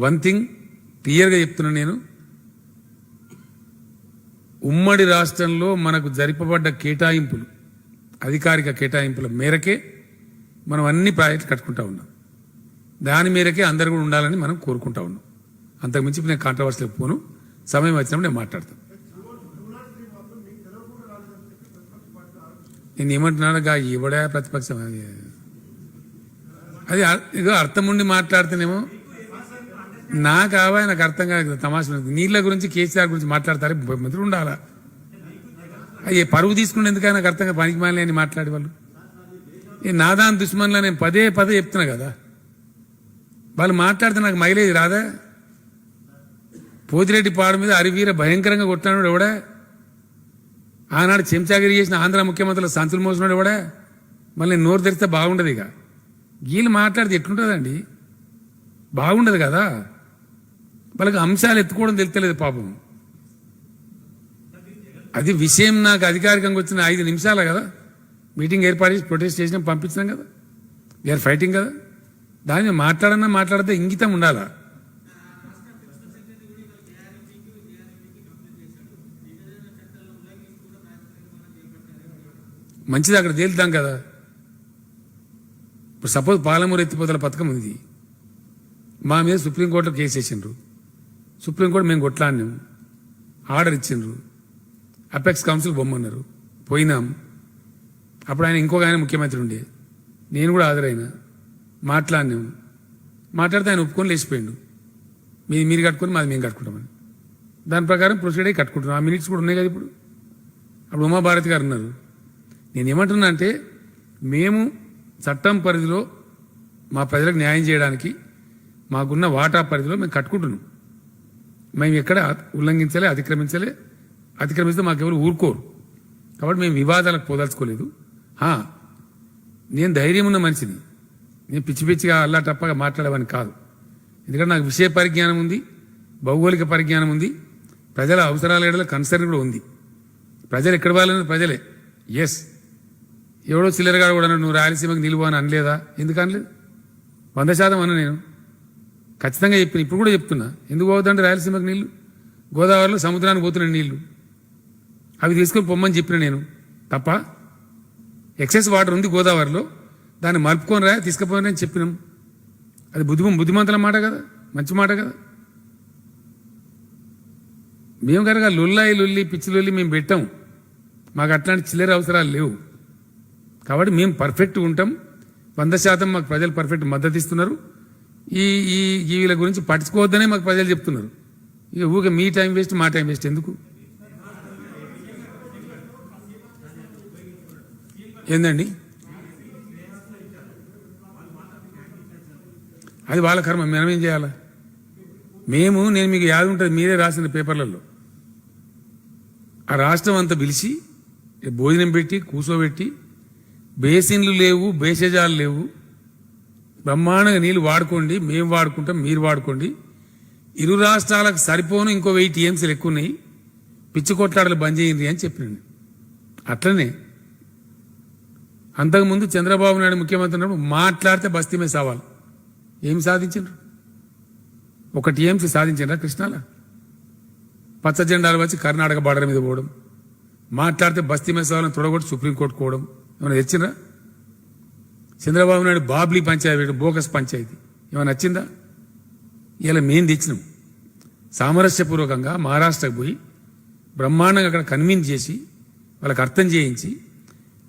వన్ థింగ్ క్లియర్గా చెప్తున్నా నేను, ఉమ్మడి రాష్ట్రంలో మనకు జరిపబడ్డ కేటాయింపులు, అధికారిక కేటాయింపుల మేరకే మనం అన్ని ప్రాజెక్టులు కట్టుకుంటా ఉన్నాం. దాని మేరకే అందరు కూడా ఉండాలని మనం కోరుకుంటా ఉన్నాం. అంతకుమించి నేను కాంట్రవర్సీలకు పోను. సమయం వచ్చినప్పుడు నేను మాట్లాడతాను. నేను ఏమంటున్నానుగా, ఇవ్వడా ప్రతిపక్షం అది ఇదో అర్థం ఉండి మాట్లాడితేనేమో నాకు అర్థం కాదు. తమాషా నీళ్ళ గురించి కేసీఆర్ గురించి మాట్లాడతారు, మంత్రులు ఉండాలా? అయ్యే పరువు తీసుకుంటే ఎందుకని నాకు అర్థంగా పనికి మాలి అని మాట్లాడే వాళ్ళు. నాదాన్ దుష్మన్లా నేను పదే చెప్తున్నా కదా. వాళ్ళు మాట్లాడితే నాకు మైలేజ్ రాదా? పోతిరెడ్డి పాడు మీద అరివీర భయంకరంగా కొట్టినాడు ఎవడా? ఆనాడు చెంచాగిరి చేసిన ఆంధ్ర ముఖ్యమంత్రులు సంచులు మోసినాడు ఎవడా? మళ్ళీ నోరు తెరిస్తే బాగుండదు. ఇక వీళ్ళు మాట్లాడితే ఎట్లుంటుందండి? బాగుండదు కదా. వాళ్ళకి అంశాలు ఎత్తుకోవడం తెలుస్తలేదు పాపం. అది విషయం నాకు అధికారికంగా వచ్చిన 5 నిమిషాలే కదా. మీటింగ్ ఏర్పాటు చేసి ప్రొటెస్ట్ చేసినాం, పంపించినాం కదా. వీఆర్ ఫైటింగ్ కదా. దాని మీద మాట్లాడితే ఇంగితం ఉండాలా? మంచిది, అక్కడ తేలుతాం కదా. ఇప్పుడు సపోజ్ పాలమూరు ఎత్తిపోతల పథకం ఉంది, మా మీద సుప్రీంకోర్టులో కేసు వేసిండ్రు. సుప్రీంకోర్టు మేము కొట్లాడినాం, ఆర్డర్ ఇచ్చిండ్రు, అపెక్స్ కౌన్సిల్ బొమ్మన్నారు, పోయినాం. అప్పుడు ఇంకొక ఆయన ముఖ్యమంత్రి ఉండే, నేను కూడా హాజరైనా, మాట్లాడినాం. మాట్లాడితే ఆయన ఒప్పుకొని లేచిపోయిండు, మీరు కట్టుకొని మాది మేము కట్టుకుంటామని. దాని ప్రకారం ప్రొసీడ్ అయ్యి కట్టుకుంటున్నాం. ఆ మినిట్స్ కూడా ఉన్నాయి కదా ఇప్పుడు. అప్పుడు ఉమాభారతి గారు ఉన్నారు. నేనేమంటున్నా అంటే, మేము చట్టం పరిధిలో మా ప్రజలకు న్యాయం చేయడానికి మాకున్న వాటా పరిధిలో మేము కట్టుకుంటున్నాం. మేము ఎక్కడ ఉల్లంఘించలే, అతిక్రమిస్తే మాకెవరు ఊరుకోరు. కాబట్టి మేము వివాదాలకు పోదలుచుకోలేదు. నేను ధైర్యం ఉన్న మనిషిని, నేను పిచ్చిగా అల్లా టప్పగా మాట్లాడేవాని కాదు. ఎందుకంటే నాకు విషయ పరిజ్ఞానం ఉంది, భౌగోళిక పరిజ్ఞానం ఉంది, ప్రజల అవసరాల ఏడల కన్సర్న్ కూడా ఉంది. ప్రజలు ఎక్కడ వాళ్ళని ప్రజలే. ఎస్, ఎవడో చిల్లరగాడు కూడా నువ్వు రాయలసీమకు నిలువు అని అనలేదా? ఎందుకు అనలేదు? 100% అన్న. నేను ఖచ్చితంగా చెప్పిన, ఇప్పుడు కూడా చెప్తున్నా. ఎందుకు పోవద్దంటే రాయలసీమకు నీళ్లు గోదావరిలో సముద్రానికి పోతున్న నీళ్లు అవి తీసుకొని పొమ్మని చెప్పిన నేను తప్ప ఎక్సెస్ వాటర్ ఉంది గోదావరిలో దాన్ని మలుపుకొని రా తీసుకుపోయిన అని చెప్పినాం. అది బుద్ధిమంతుల మాట కదా, మంచి మాట కదా. మేము కనుక లొల్లి పిచ్చి లొల్లి మేము పెట్టాం. మాకు అట్లాంటి చిల్లర అవసరాలు లేవు. కాబట్టి మేము పర్ఫెక్ట్గా ఉంటాం. 100% మాకు ప్రజలు పర్ఫెక్ట్ మద్దతు ఇస్తున్నారు. ఈ ఈ వీళ్ళ గురించి పట్టించుకోవద్దనే మాకు ప్రజలు చెప్తున్నారు. ఇక ఊరికే మీ టైం వేస్ట్ మా టైం వేస్ట్ ఎందుకు? ఏందండి అది వాళ్ళ కర్మ, మనం ఏం చేయాలా? నేను మీకు యాద ఉంటుంది, మీరే రాసిన పేపర్లలో ఆ రాష్ట్రం అంతా పిలిచి భోజనం పెట్టి కూర్చోబెట్టి బేసిన్లు లేవు, బేసజాలు లేవు, బ్రహ్మాండంగా నీళ్లు వాడుకోండి, మేము వాడుకుంటాం, మీరు వాడుకోండి, ఇరు రాష్ట్రాలకు సరిపోను ఇంకో 1000 టీఎంసీలు ఎక్కువ ఉన్నాయి, పిచ్చి కొట్లాడలు బంద్ చేయండి అని చెప్పినండి. అట్లనే అంతకుముందు చంద్రబాబు నాయుడు ముఖ్యమంత్రి ఉన్నప్పుడు మాట్లాడితే బస్తీమే సవాల్. ఏం సాధించారు? 1 టీఎంసీ సాధించారా కృష్ణాలా? పచ్చ జెండాలు వచ్చి కర్ణాటక బార్డర్ మీద పోవడం, మాట్లాడితే బస్తీమే సవాళ్ళని తొడగొట్టి సుప్రీంకోర్టు పోవడం ఏమైనా తెచ్చిందా? చంద్రబాబు నాయుడు బాబ్లీ పంచాయతీ, బోగస్ పంచాయతీ ఏమైనా నచ్చిందా? ఇలా మేము తెచ్చినాం. సామరస్యపూర్వకంగా మహారాష్ట్రకు పోయి బ్రహ్మాండంగా అక్కడ కన్విన్స్ చేసి వాళ్ళకి అర్థం చేయించి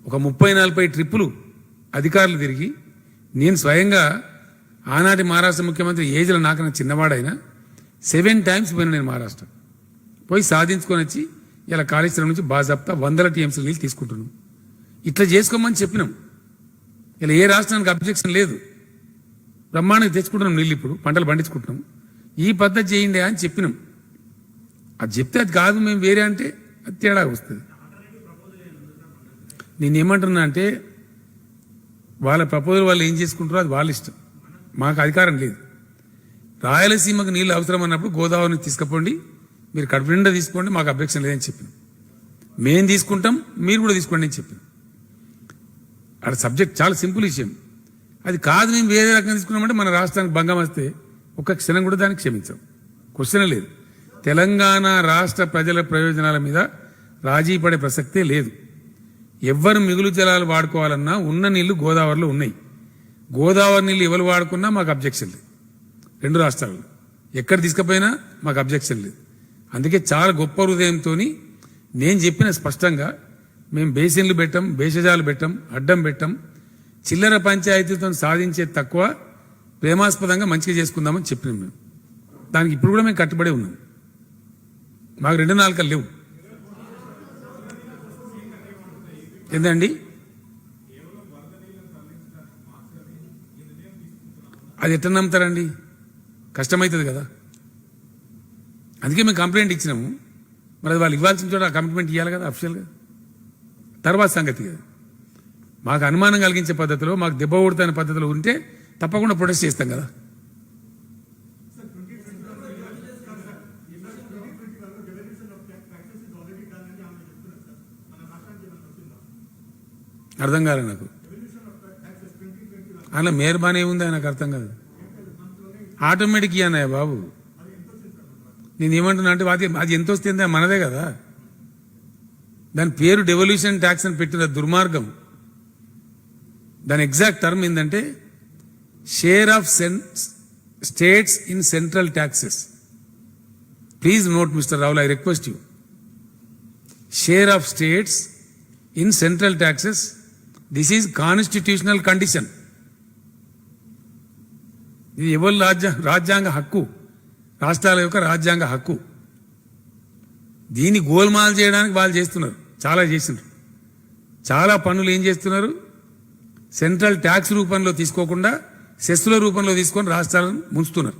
ఒక 30-40 ట్రిప్పులు అధికారులు తిరిగి నేను స్వయంగా ఆనాటి మహారాష్ట్ర ముఖ్యమంత్రి ఏజ్లో నాకన్నా చిన్నవాడైనా 7 టైమ్స్ పోయినా నేను మహారాష్ట్ర పోయి సాధించుకొని వచ్చి ఇలా కాళేశ్వరం నుంచి బాజాప్తా 100 టీఎంసీలు నీళ్ళు తీసుకుంటున్నాం. ఇట్లా చేసుకోమని చెప్పినాం. ఇలా ఏ రాష్ట్రానికి అబ్జెక్షన్ లేదు. బ్రహ్మాండంగా తెచ్చుకుంటున్నాం నీళ్ళు, ఇప్పుడు పంటలు పండించుకుంటున్నాం. ఈ పద్ధతి చేయండి అని చెప్పినాం. అది చెప్తే అది కాదు మేము వేరే అంటే అది తేడా వస్తుంది. నేనేమంటున్నా అంటే వాళ్ళ ప్రపోజల్ వాళ్ళు ఏం చేసుకుంటారో అది వాళ్ళ ఇష్టం, మాకు అధికారం లేదు. రాయలసీమకు నీళ్ళు అవసరం అన్నప్పుడు గోదావరిని తీసుకుపోండి, మీరు కడుపు నిండా తీసుకోండి, మాకు అబ్జెక్షన్ లేదని చెప్పినాం. మేము తీసుకుంటాం, మీరు కూడా తీసుకోండి అని చెప్పినాం. అక్కడ సబ్జెక్ట్ చాలా సింపుల్ విషయం. అది కాదు మేము వేరే రకంగా తీసుకున్నామంటే మన రాష్ట్రానికి భంగం వస్తే ఒక్క క్షణం కూడా దానికి క్షమించాం. క్వశ్చన్ లేదు. తెలంగాణ రాష్ట్ర ప్రజల ప్రయోజనాల మీద రాజీ పడే ప్రసక్తే లేదు. ఎవ్వరు మిగులు జలాలు వాడుకోవాలన్నా ఉన్న నీళ్లు గోదావరిలో ఉన్నాయి. గోదావరి నీళ్ళు ఎవరు వాడుకున్నా మాకు అబ్జెక్షన్ లేదు. 2 రాష్ట్రాల్లో ఎక్కడ తీసుకుపోయినా మాకు అబ్జెక్షన్ లేదు. అందుకే చాలా గొప్ప హృదయంతో నేను చెప్పిన స్పష్టంగా మేము బేసిన్లు పెట్టాం, బేసజాలు పెట్టాం, అడ్డం పెట్టాం. చిల్లర పంచాయతీతో సాధించే తక్కువ ప్రేమాస్పదంగా మంచిగా చేసుకుందామని చెప్పినాం. మేము దానికి ఇప్పుడు కూడా మేము కట్టుబడి ఉన్నాం. మాకు 2 నాలుకలు లేవు. ఏందండి అది ఎట్లా నమ్ముతారండి? కష్టమవుతుంది కదా. అందుకే మేము కంప్లైంట్ ఇచ్చినాము. మరి అది వాళ్ళు ఇవ్వాల్సిన చోట ఆ కమిట్మెంట్ ఇవ్వాలి కదా అఫీషియల్గా. తర్వాత సంగతి కదా. మాకు అనుమానం కలిగించే పద్ధతిలో, మాకు దెబ్బ కొడుతున్న పద్ధతిలో ఉంటే తప్పకుండా ప్రొటెస్ట్ చేస్తాం కదా. అర్థం కాదు నాకు. అలా మేర్బానే ఉంది, నాకు అర్థం కాదు. ఆటోమేటిక్ అన్నయ్య బాబు. నేను ఏమంటున్నా అంటే అది ఎంత వస్తుంది మనదే కదా. దాని పేరు డెవల్యూషన్ ట్యాక్స్ అని పెట్టిన దుర్మార్గం. దాని ఎగ్జాక్ట్ టర్మ్ ఏంటంటే share of states in central taxes. Please note mister Rahul, I request you. Share of states in central taxes, this is constitutional condition. ఇది ఎవరి రాజ్యాంగ హక్కు, రాష్ట్రాల యొక్క రాజ్యాంగ హక్కు. దీన్ని గోల్మాల్ చేయడానికి వాళ్ళు చేస్తున్నారు, చాలా చేసినారు. చాలా పన్నులు ఏం చేస్తున్నారు, సెంట్రల్ ట్యాక్స్ రూపంలో తీసుకోకుండా సెస్సుల రూపంలో తీసుకొని రాష్ట్రాలను ముంచుతున్నారు.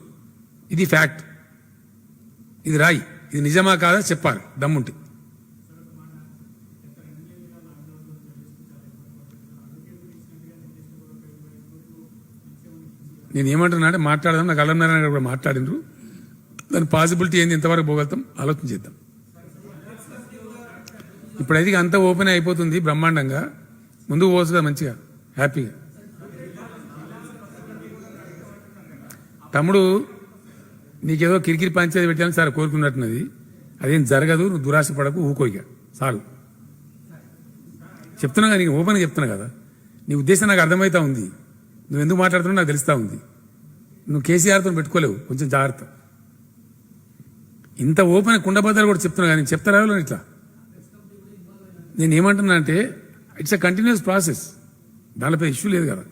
ఇది ఫ్యాక్ట్, ఇది రాయి. ఇది నిజమా కాదా చెప్పాలి దమ్ముంటే. నేను ఏమంటున్నా అంటే మాట్లాడదాం, నాకు అల్లన్నారాయణ గారు కూడా మాట్లాడినరు. దాని పాసిబిలిటీ ఏంది, ఎంతవరకు పోగలుగుతాం ఆలోచన చేద్దాం. ఇప్పుడైతే అంతా ఓపెన్ అయిపోతుంది బ్రహ్మాండంగా. ముందుకు పోతుంది మంచిగా హ్యాపీగా. తమ్ముడు నీకేదో కిరికిరి పంచాయతీ పెట్టాలని సార్ కోరుకున్నట్టున్నది. అదేం జరగదు, నువ్వు దురాశ పడకు, ఊకోయిగా చాలు. చెప్తున్నా కదా, నీకు ఓపెన్గా చెప్తున్నా కదా, నీ ఉద్దేశం నాకు అర్థమవుతా ఉంది, నువ్వు ఎందుకు మాట్లాడుతున్నావు నాకు తెలుస్తూ ఉంది. నువ్వు కేసీఆర్తో పెట్టుకోలేవు, కొంచెం జాగ్రత్త. ఇంత ఓపెన్ కుండబద్దలు కూడా చెప్తున్నా కానీ చెప్తారా ఇట్లా. నేను ఏమంటున్నా అంటే ఇట్స్ ఎ కంటిన్యూస్ ప్రాసెస్, దానిపై ఇష్యూ లేదు కదా.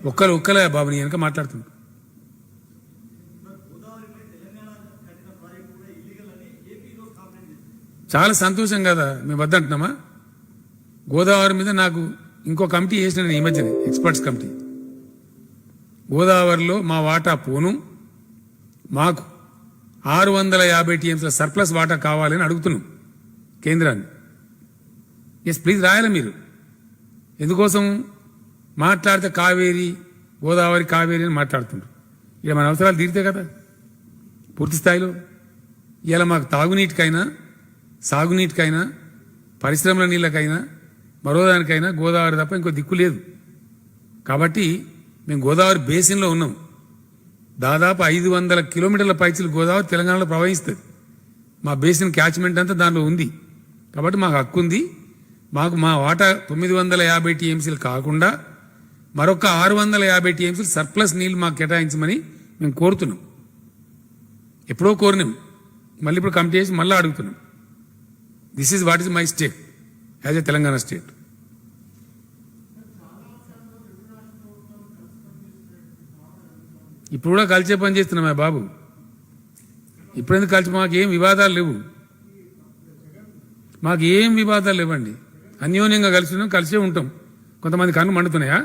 ఒక్కలే బాబు, నీ వెనక మాట్లాడుతున్నా. చాలా సంతోషం కదా, మేము వద్దంటున్నామా. గోదావరి మీద నాకు ఇంకో కమిటీ వేసిన నేను ఈ మధ్యనే, ఎక్స్పర్ట్స్ కమిటీ. గోదావరిలో మా వాటా పోను, మాకు 650 టీఎంసీల సర్ప్లస్ వాటా కావాలని అడుగుతున్నాం కేంద్రాన్ని. ఎస్ ప్లీజ్ రాయాలి మీరు. ఎందుకోసం మాట్లాడితే కావేరి గోదావరి కావేరి అని మాట్లాడుతున్నారు. ఇక మన అవసరాలు తీరితే కదా పూర్తి స్థాయిలో. ఇలా మాకు తాగునీటికైనా సాగునీటికైనా పరిశ్రమల నీళ్ళకైనా మరో దానికైనా గోదావరి తప్ప ఇంకో దిక్కు లేదు. కాబట్టి మేము గోదావరి బేసిన్లో ఉన్నాం. దాదాపు 500 కిలోమీటర్ల పైచీలు గోదావరి తెలంగాణలో ప్రవహిస్తుంది. మా బేసిన్ క్యాచ్మెంట్ అంతా దానిలో ఉంది. కాబట్టి మాకు హక్కు ఉంది. మాకు మా వాటా 950 టీఎంసీలు కాకుండా మరొక 650 టీఎంసీలు సర్ప్లస్ నీళ్లు మాకు కేటాయించమని మేము కోరుతున్నాం. ఎప్పుడో కోరినాం, మళ్ళీ ఇప్పుడు కమిటీ చేసి మళ్ళీ అడుగుతున్నాం. This is what is my state as a Telangana state. ఇప్పుడు కూడా కలిసే పని చేస్తున్నామే బాబు. ఇప్పుడెందుకు కలిసి? మాకేం వివాదాలు లేవు, మాకు ఏం వివాదాలు లేవండి. అన్యోన్యంగా కలిసి ఉన్నాం, కలిసే ఉంటాం. కొంతమంది కన్ను మండుతున్నాయా?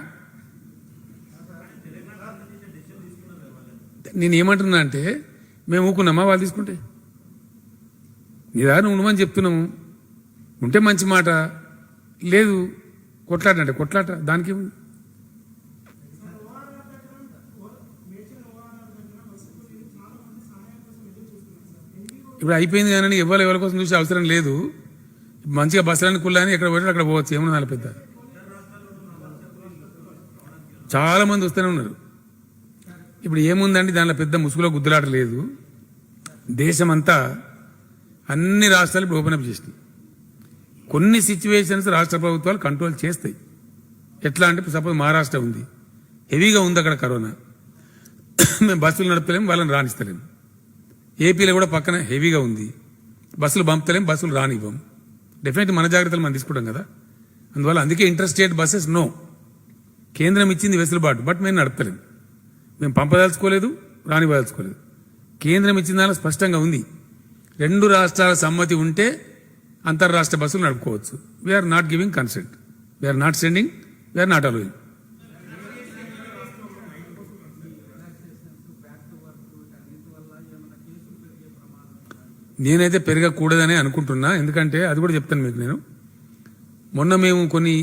నేను ఏమంటున్నా అంటే మేము ఊకున్నామా వాళ్ళు తీసుకుంటే? నిదానం ఉండమని చెప్తున్నాము. ఉంటే మంచి మాట, లేదు కొట్లాట అంటే కొట్లాట, దానికేముంది? ఇప్పుడు అయిపోయింది కానీ ఎవరి కోసం చూసే అవసరం లేదు. మంచిగా బస్సులన్నీ కుళ్ళని ఎక్కడ పోయినా అక్కడ పోవచ్చు, ఏమన్నా నాలుగు పెద్ద. చాలా మంది వస్తూనే ఉన్నారు. ఇప్పుడు ఏముందండి దానిలో పెద్ద ముసుగులో గుద్దులాట లేదు. దేశమంతా అన్ని రాష్ట్రాలు ఇప్పుడు ఓపెన్ అప్ చేసినాయి. కొన్ని సిచ్యువేషన్స్ రాష్ట్ర ప్రభుత్వాలు కంట్రోల్ చేస్తాయి. ఎట్లా అంటే సపోజ్ మహారాష్ట్ర ఉంది, హెవీగా ఉంది అక్కడ కరోనా, మేము బస్సులు నడపలేము, వాళ్ళని రాణిస్తలేము. ఏపీలో కూడా పక్కన హెవీగా ఉంది, బస్సులు పంపుతలేము, బస్సులు రానివ్వం. డెఫినెట్లీ మన జాగ్రత్తలు మనం తీసుకుంటాం కదా. అందువల్ల అందుకే ఇంటర్ స్టేట్ బస్సెస్ నో. కేంద్రం ఇచ్చింది వెసులుబాటు, బట్ మేము నడపలేము. మేము పంపదలుచుకోలేదు, రానివ్వదలుచుకోలేదు. కేంద్రం ఇచ్చిన దానిలో స్పష్టంగా ఉంది, 2 రాష్ట్రాల సమ్మతి ఉంటే అంతర్రాష్ట్ర బస్సులు నడుపుకోవచ్చు. We're not giving consent, we're not sending, we're not allowing. నేనైతే పెరగకూడదని అనుకుంటున్నా. ఎందుకంటే అది కూడా చెప్తాను మీకు నేను. మొన్న మేము కొన్ని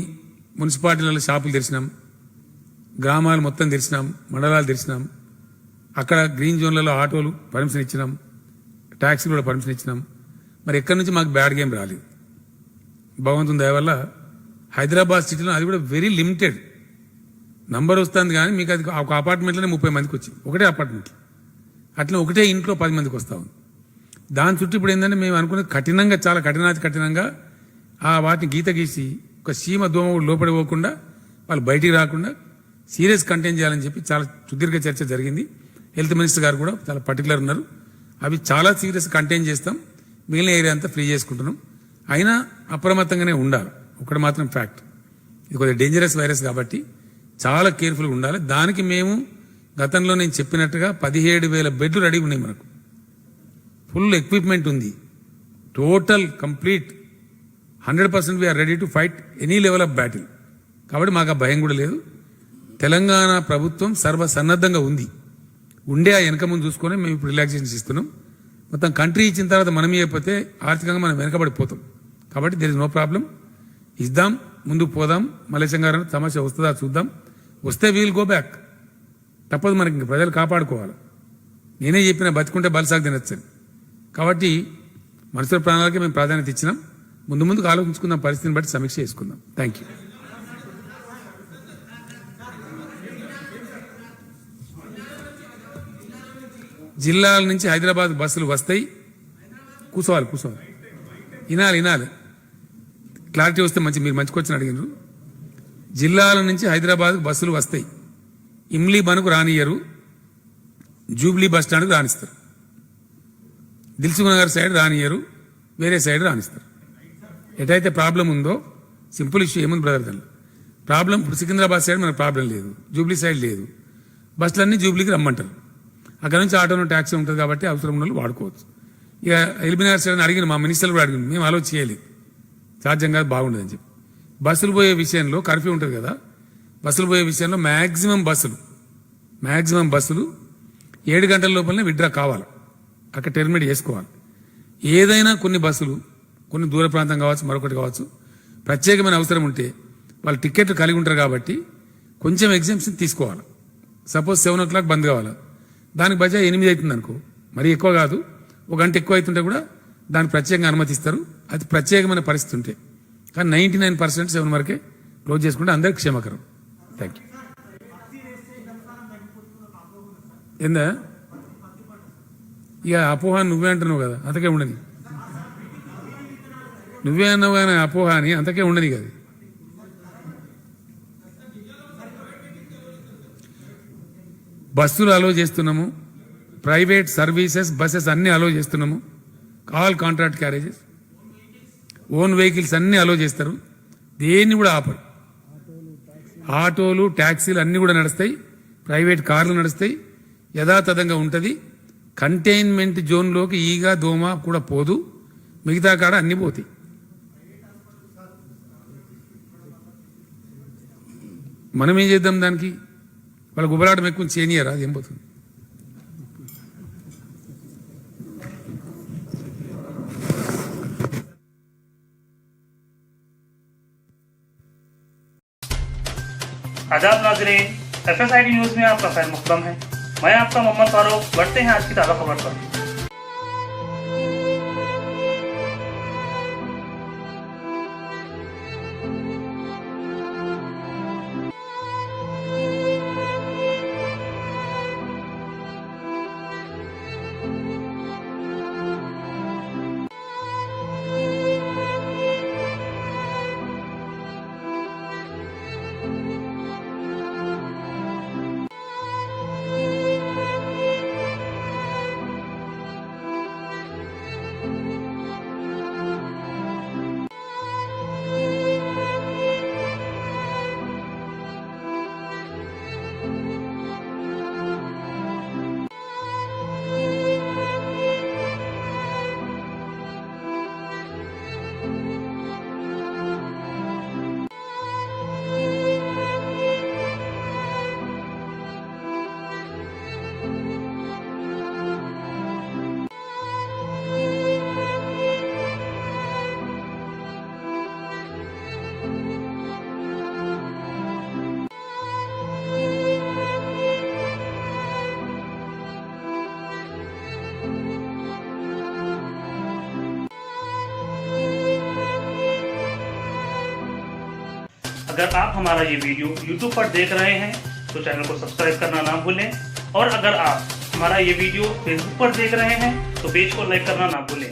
మున్సిపాలిటీలలో షాపులు తెరిచినాం, గ్రామాలు మొత్తం తెరిచినాం, మండలాలు తెరిచినాం. అక్కడ గ్రీన్ జోన్లలో ఆటోలు పర్మిషన్ ఇచ్చినాం, ట్యాక్సీలు కూడా పర్మిషన్ ఇచ్చినాం. మరి ఎక్కడి నుంచి మాకు బ్యాడ్ గేమ్ రాలేదు. భగవంతుని దయ వల్ల హైదరాబాద్ సిటీలో అది కూడా వెరీ లిమిటెడ్ నంబర్ వస్తుంది. కానీ మీకు అది ఒక అపార్ట్మెంట్లోనే 30 మందికి వచ్చింది, ఒకటే అపార్ట్మెంట్లో. అట్లా ఒకటే ఇంట్లో 10 మందికి వస్తూ ఉంది. దాని చుట్టూ ఇప్పుడు ఏంటంటే మేము అనుకునే కఠినంగా, చాలా కఠినంగా ఆ వాటిని గీత గీసి ఒక సీమ దోమ లోపడి పోకుండా వాళ్ళు బయటికి రాకుండా సీరియస్ కంటైన్ చేయాలని చెప్పి చాలా సుదీర్ఘ చర్చ జరిగింది. హెల్త్ మినిస్టర్ గారు కూడా చాలా పర్టికులర్ ఉన్నారు. అవి చాలా సీరియస్ కంటైన్ చేస్తాం, మిగిలిన ఏరియా అంతా ఫ్రీ చేసుకుంటున్నాం. అయినా అప్రమత్తంగానే ఉండాలి. ఒకటి మాత్రం ఫ్యాక్ట్, ఇది కొద్దిగా డేంజరస్ వైరస్ కాబట్టి చాలా కేర్ఫుల్గా ఉండాలి. దానికి మేము గతంలో నేను చెప్పినట్టుగా 17,000 బెడ్లు రెడీ ఉన్నాయి. మనకు ఫుల్ ఎక్విప్మెంట్ ఉంది. Total complete 100% we are ready to fight any level of battle. కాబట్టి మాకు ఆ భయం కూడా లేదు. తెలంగాణ ప్రభుత్వం సర్వసన్నద్ధంగా ఉంది. ఉండే ఆ వెనక ముందు చూసుకొని మేము ఇప్పుడు రిలాక్సేషన్ ఇస్తున్నాం. మొత్తం కంట్రీ ఇచ్చిన తర్వాత మనం అయిపోతే ఆర్థికంగా మనం వెనకబడిపోతాం. కాబట్టి దేర్ ఇస్ నో ప్రాబ్లం. ఇద్దాం, ముందుకు పోదాం. మలేశం గారు సమస్య వస్తుందా చూద్దాం. వస్తే వీల్ గో బ్యాక్. తప్పదు, మనకి ఇంక ప్రజలు కాపాడుకోవాలి. నేనే చెప్పిన బతుకుంటే బలసాగు తినొచ్చు. కాబట్టి మనుషుల ప్రాణాలకే మేము ప్రాధాన్యత ఇచ్చినాం. ముందుకు ఆలోచించుకుందాం, పరిస్థితిని బట్టి సమీక్ష చేసుకుందాం. Thank you. జిల్లాల నుంచి హైదరాబాద్ బస్సులు వస్తాయి. కూర్చోవాలి వినాలి క్లారిటీ వస్తే మీరు మంచి క్వశ్చన్ అడిగినారు. జిల్లాల నుంచి హైదరాబాద్ బస్సులు వస్తాయి. ఇమ్లీ బనుకు రానియరు, జూబ్లీ బస్ స్టాండ్కు రానిస్తారు. దిల్సుఖ్ నగర్ సైడ్ రానియరు, వేరే సైడ్ రానిస్తారు. ఎటైతే ప్రాబ్లం ఉందో సింపుల్ ఇష్యూ ఏముంది బ్రదర్, దాన్ని ప్రాబ్లం ఇప్పుడు సికింద్రాబాద్ సైడ్ మనకు ప్రాబ్లం లేదు, జూబ్లీ సైడ్ లేదు, బస్సులన్నీ జూబ్లీకి రమ్మంటారు. అక్కడ నుంచి ఆటోలో ట్యాక్సీ ఉంటుంది కాబట్టి అవసరం ఉన్న వాళ్ళు వాడుకోవచ్చు. ఇక ఎల్బీనగర్ సైడ్ అడిగిన మా మినిస్టర్లు కూడా అడిగింది, మేము ఆలోచన చేయలేదు, సాధ్యం కాదు బాగుండదని చెప్పి. బస్సులు పోయే విషయంలో కర్ఫ్యూ ఉంటుంది కదా, బస్సులు పోయే విషయంలో మ్యాక్సిమం బస్సులు 7 గంటల లోపలనే విత్డ్రా కావాలి, అక్కడ టెర్మినేట్ చేసుకోవాలి. ఏదైనా కొన్ని బస్సులు కొన్ని దూర ప్రాంతం కావచ్చు, మరొకటి కావచ్చు, ప్రత్యేకమైన అవసరం ఉంటే వాళ్ళు టికెట్లు కలిగి ఉంటారు కాబట్టి కొంచెం ఎగ్జామ్షన్ తీసుకోవాలి. సపోజ్ 7 o'clock బంద్ కావాలి, దానికి బజా 8 అవుతుంది అనుకో, మరీ ఎక్కువ కాదు, 1 గంట ఎక్కువ అవుతుంటే కూడా దానికి ప్రత్యేకంగా అనుమతిస్తారు. అది ప్రత్యేకమైన పరిస్థితి ఉంటే. కానీ 99% 7 వరకే క్లోజ్ చేసుకుంటే అందరికి క్షేమకరం. Thank you. ఏందా ఇక అపోహ నువ్వే అంటున్నావు కదా, అంతకే ఉండని. నువ్వే అన్నావు కానీ అపోహ అని అంతకే ఉండని కదా. బస్సులు అలో చేస్తున్నాము, ప్రైవేట్ సర్వీసెస్ బస్సెస్ అన్ని అలో చేస్తున్నాము, all contract carriages, own vehicles అన్ని అలో చేస్తారు, దేన్ని కూడా ఆపరు. ఆటోలు ట్యాక్సీలు అన్ని కూడా నడుస్తాయి, ప్రైవేట్ కార్లు నడుస్తాయి, యథాతథంగా ఉంటుంది. కంటైన్మెంట్ జోన్లోకి ఈగ దోమ కూడా పోదు, మిగతా కాడ అన్ని పోతాయి. మనం ఏం చేద్దాం దానికి, వాళ్ళ గుబలాటం ఎక్కువ చేయనియరా, అది ఏం పోతుంది. आदाब नाजरीन, FSID न्यूज में आपका खैर मुकदम है। मैं आपका मोहम्मद फारूक। बढ़ते हैं आज की ताज़ा खबर पर। अगर आप हमारा ये वीडियो YouTube पर देख रहे हैं तो चैनल को सब्सक्राइब करना ना भूलें, और अगर आप हमारा ये वीडियो Facebook पर देख रहे हैं तो पेज को लाइक करना ना भूलें।